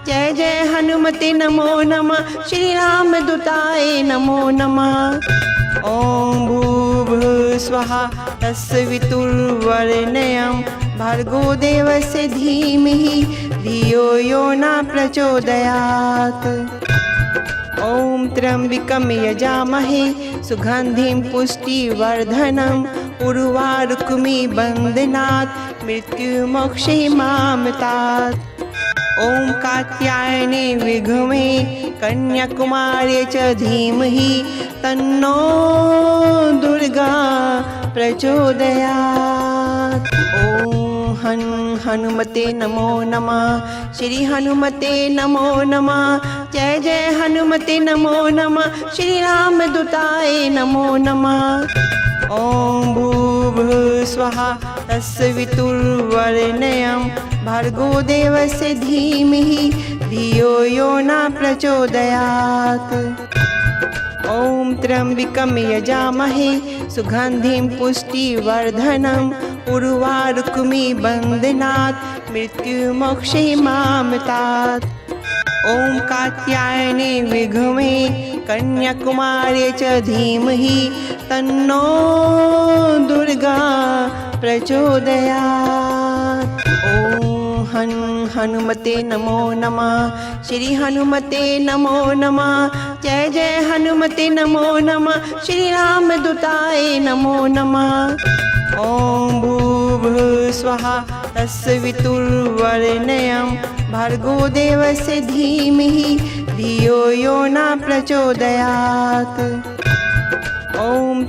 जय जय हनुमते नमो नमः। श्री रामदूताय नमो नमः। ॐ भूर्भुवस्वः तत्सवितुर्वरेण्यं भर्गो देवस्य धीमहि धियो यो न प्रचोदयात्। ॐ त्र्यम्बकं यजामहे सुगन्धिं पुष्टिवर्धनम् उर्वारुकमिबन्धनात् मृत्युमोक्षयिमामृतात्। ॐ कात्यायने विद्महे कन्याकुमार्यै च धीमहि तन्नो दुर्गा प्रचोदयात्। ॐ हनुमते नमो नमः। श्री हनुमते नमो नमः। जय जय हनुमते नमो नमः। श्री रामदूताय नमो नमः। ॐ भूर्भुवस्वः तस्य वितुर्वरेण्यं भर्गो देवस्य धीमहि धियो यो न प्रचोदयात्। ॐ त्र्यम्बकं यजामहे सुगन्धिं पुष्टिवर्धनम् उर्वारुकमिबन्धनात् मृत्युमोक्षयिमामृतात्। ॐ कात्यायने विद्महे कन्याकुमार्यै च धीमहि तन्नो दुर्गा प्रचोदयात्। ॐ हनुमते नमो नमः। श्री हनुमते नमो नमः। जय जय हनुमते नमो नमः। श्री रामदूताय नमो नमः। ॐ भूर्भुवस्सुवः तस्य वितुर्वरेण्यं भर्गो देवस्य धीमहि धियो यो न प्रचोदयात्। ॐ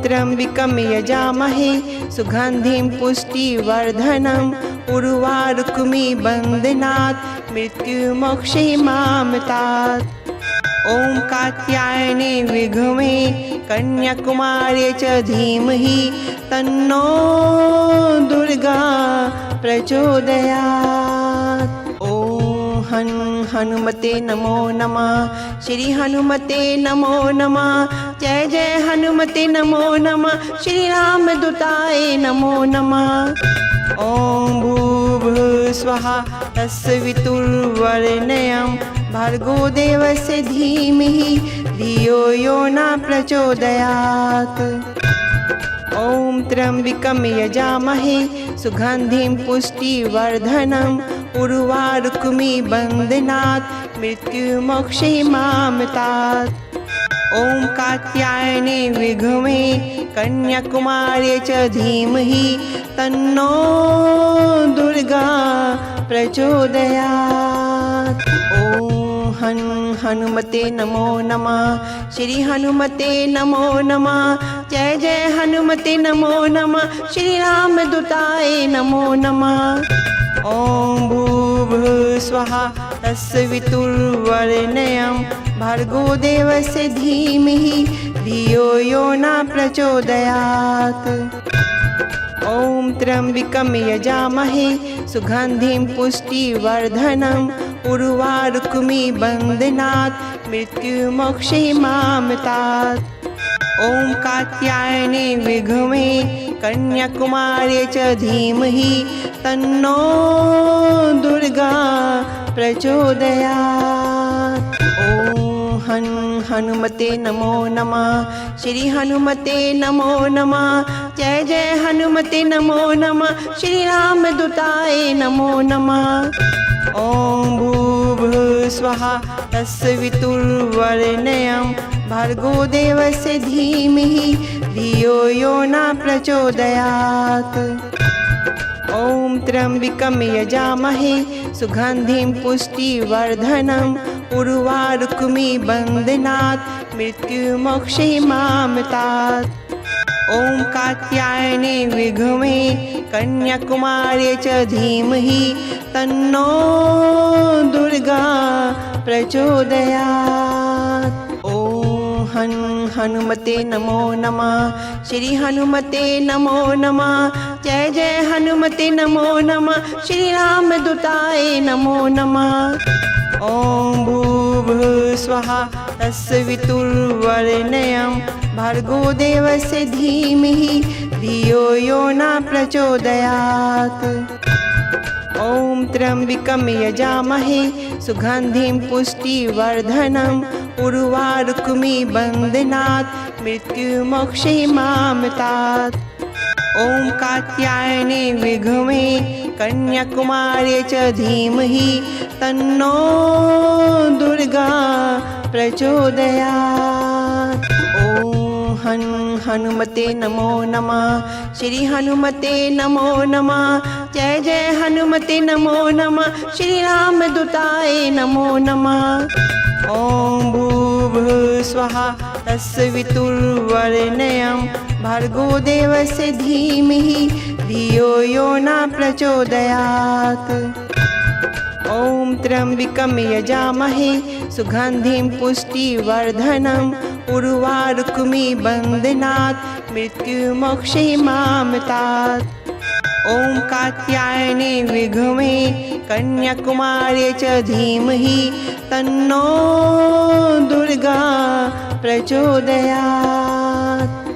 त्र्यम्बकं यजामहे सुगन्धिं पुष्टिवर्धनम् उर्वारुकमिबन्धनात् मृत्युमोक्षयिमामृतात्। ॐ कात्यायने विद्महे कन्याकुमार्यै च धीमहि तन्नो दुर्गा प्रचोदयात्। ॐ हनुमते नमो नमः। श्री हनुमते नमो नमः। जय जय हनुमते नमो नमः। श्री रामदूताय नमो नमः। ॐ भूर्भुवस्सुवः तस्य वितुर्वरेण्यं भर्गो देवस्य धीमहि धियो यो न प्रचोदयात्। ॐ त्र्यम्बकं यजामहे सुगन्धिं पुष्टिवर्धनम् उर्वारुकमिबन्धनात् मृत्युमोक्षयिमामृतात्। ॐ कात्यायने विद्महे कन्याकुमार्यै च धीमहि तन्नो दुर्गा प्रचोदयात्। ॐ हनुमते नमो नमः। श्री हनुमते नमो नमः। जय जय हनुमते नमो नमः। श्री रामदूताय नमो नमः। ॐ भूर्भुवस्सुवः तस्य वितुर्वरेण्यं भर्गो देवस्य धीमहि धियो यो न प्रचोदयात्। ॐ त्र्यम्बकं यजामहे सुगन्धिं पुष्टिवर्धनम् उर्वारुकमिबन्धनात् मृत्युमोक्षयिमामृतात्। ॐ कात्यायने विद्महे कन्याकुमार्यै च धीमहि तन्नो दुर्गा प्रचोदयात्। ॐ हनुमते नमो नमः। श्री हनुमते नमो नमः। जय जय हनुमते नमो नमः। श्री रामदूताय नमो नमः। ॐ भूर्भुवस्सुवः तस्य वितुर्वरेण्यं भर्गो देवस्य धीमहि धियो यो न प्रचोदयात्। ॐ त्र्यम्बकं यजामहे सुगन्धिं पुष्टिवर्धनम् उर्वारुकमिबन्धनात् मृत्युमोक्षयिमामृतात्। ॐ कात्यायने विद्महे कन्याकुमार्यै च धीमहि तन्नो दुर्गा प्रचोदयात्। ॐ हनुमते नमो नमः। श्री हनुमते नमो नमः। जय जय हनुमते नमो नमः। श्री रामदूताय नमो नमः। ॐ भूर्भुवस्सुवः तस्य वितुर्वरेण्यं भर्गो देवस्य धीमहि धियो यो न प्रचोदयात्। ॐ त्र्यम्बकं यजामहे सुगन्धिं पुष्टिवर्धनम् उर्वारुकमिबन्धनात् मृत्युमोक्षयिमामृतात्। ॐ कात्यायने विद्महे कन्याकुमार्यै च धीमहि तन्नो दुर्गा प्रचोदयात्। ॐ हनुमते नमो नमः। श्री हनुमते नमो नमः। जय जय हनुमते नमो नमः। श्री रामदूताय नमो नमः। ॐ भूर्भुवस्सुवः तस्य वितुर्वरेण्यं भर्गो देवस्य धीमहि धियो यो न प्रचोदयात्। ॐ त्र्यम्बकं यजामहे सुगन्धिं पुष्टिवर्धनम् उर्वारुकमिबन्धनात् मृत्युमोक्षयिमामृतात्। ॐ कात्यायने विद्महे कन्याकुमारी च धीमहि तन्नो दुर्गा प्रचोदयात्।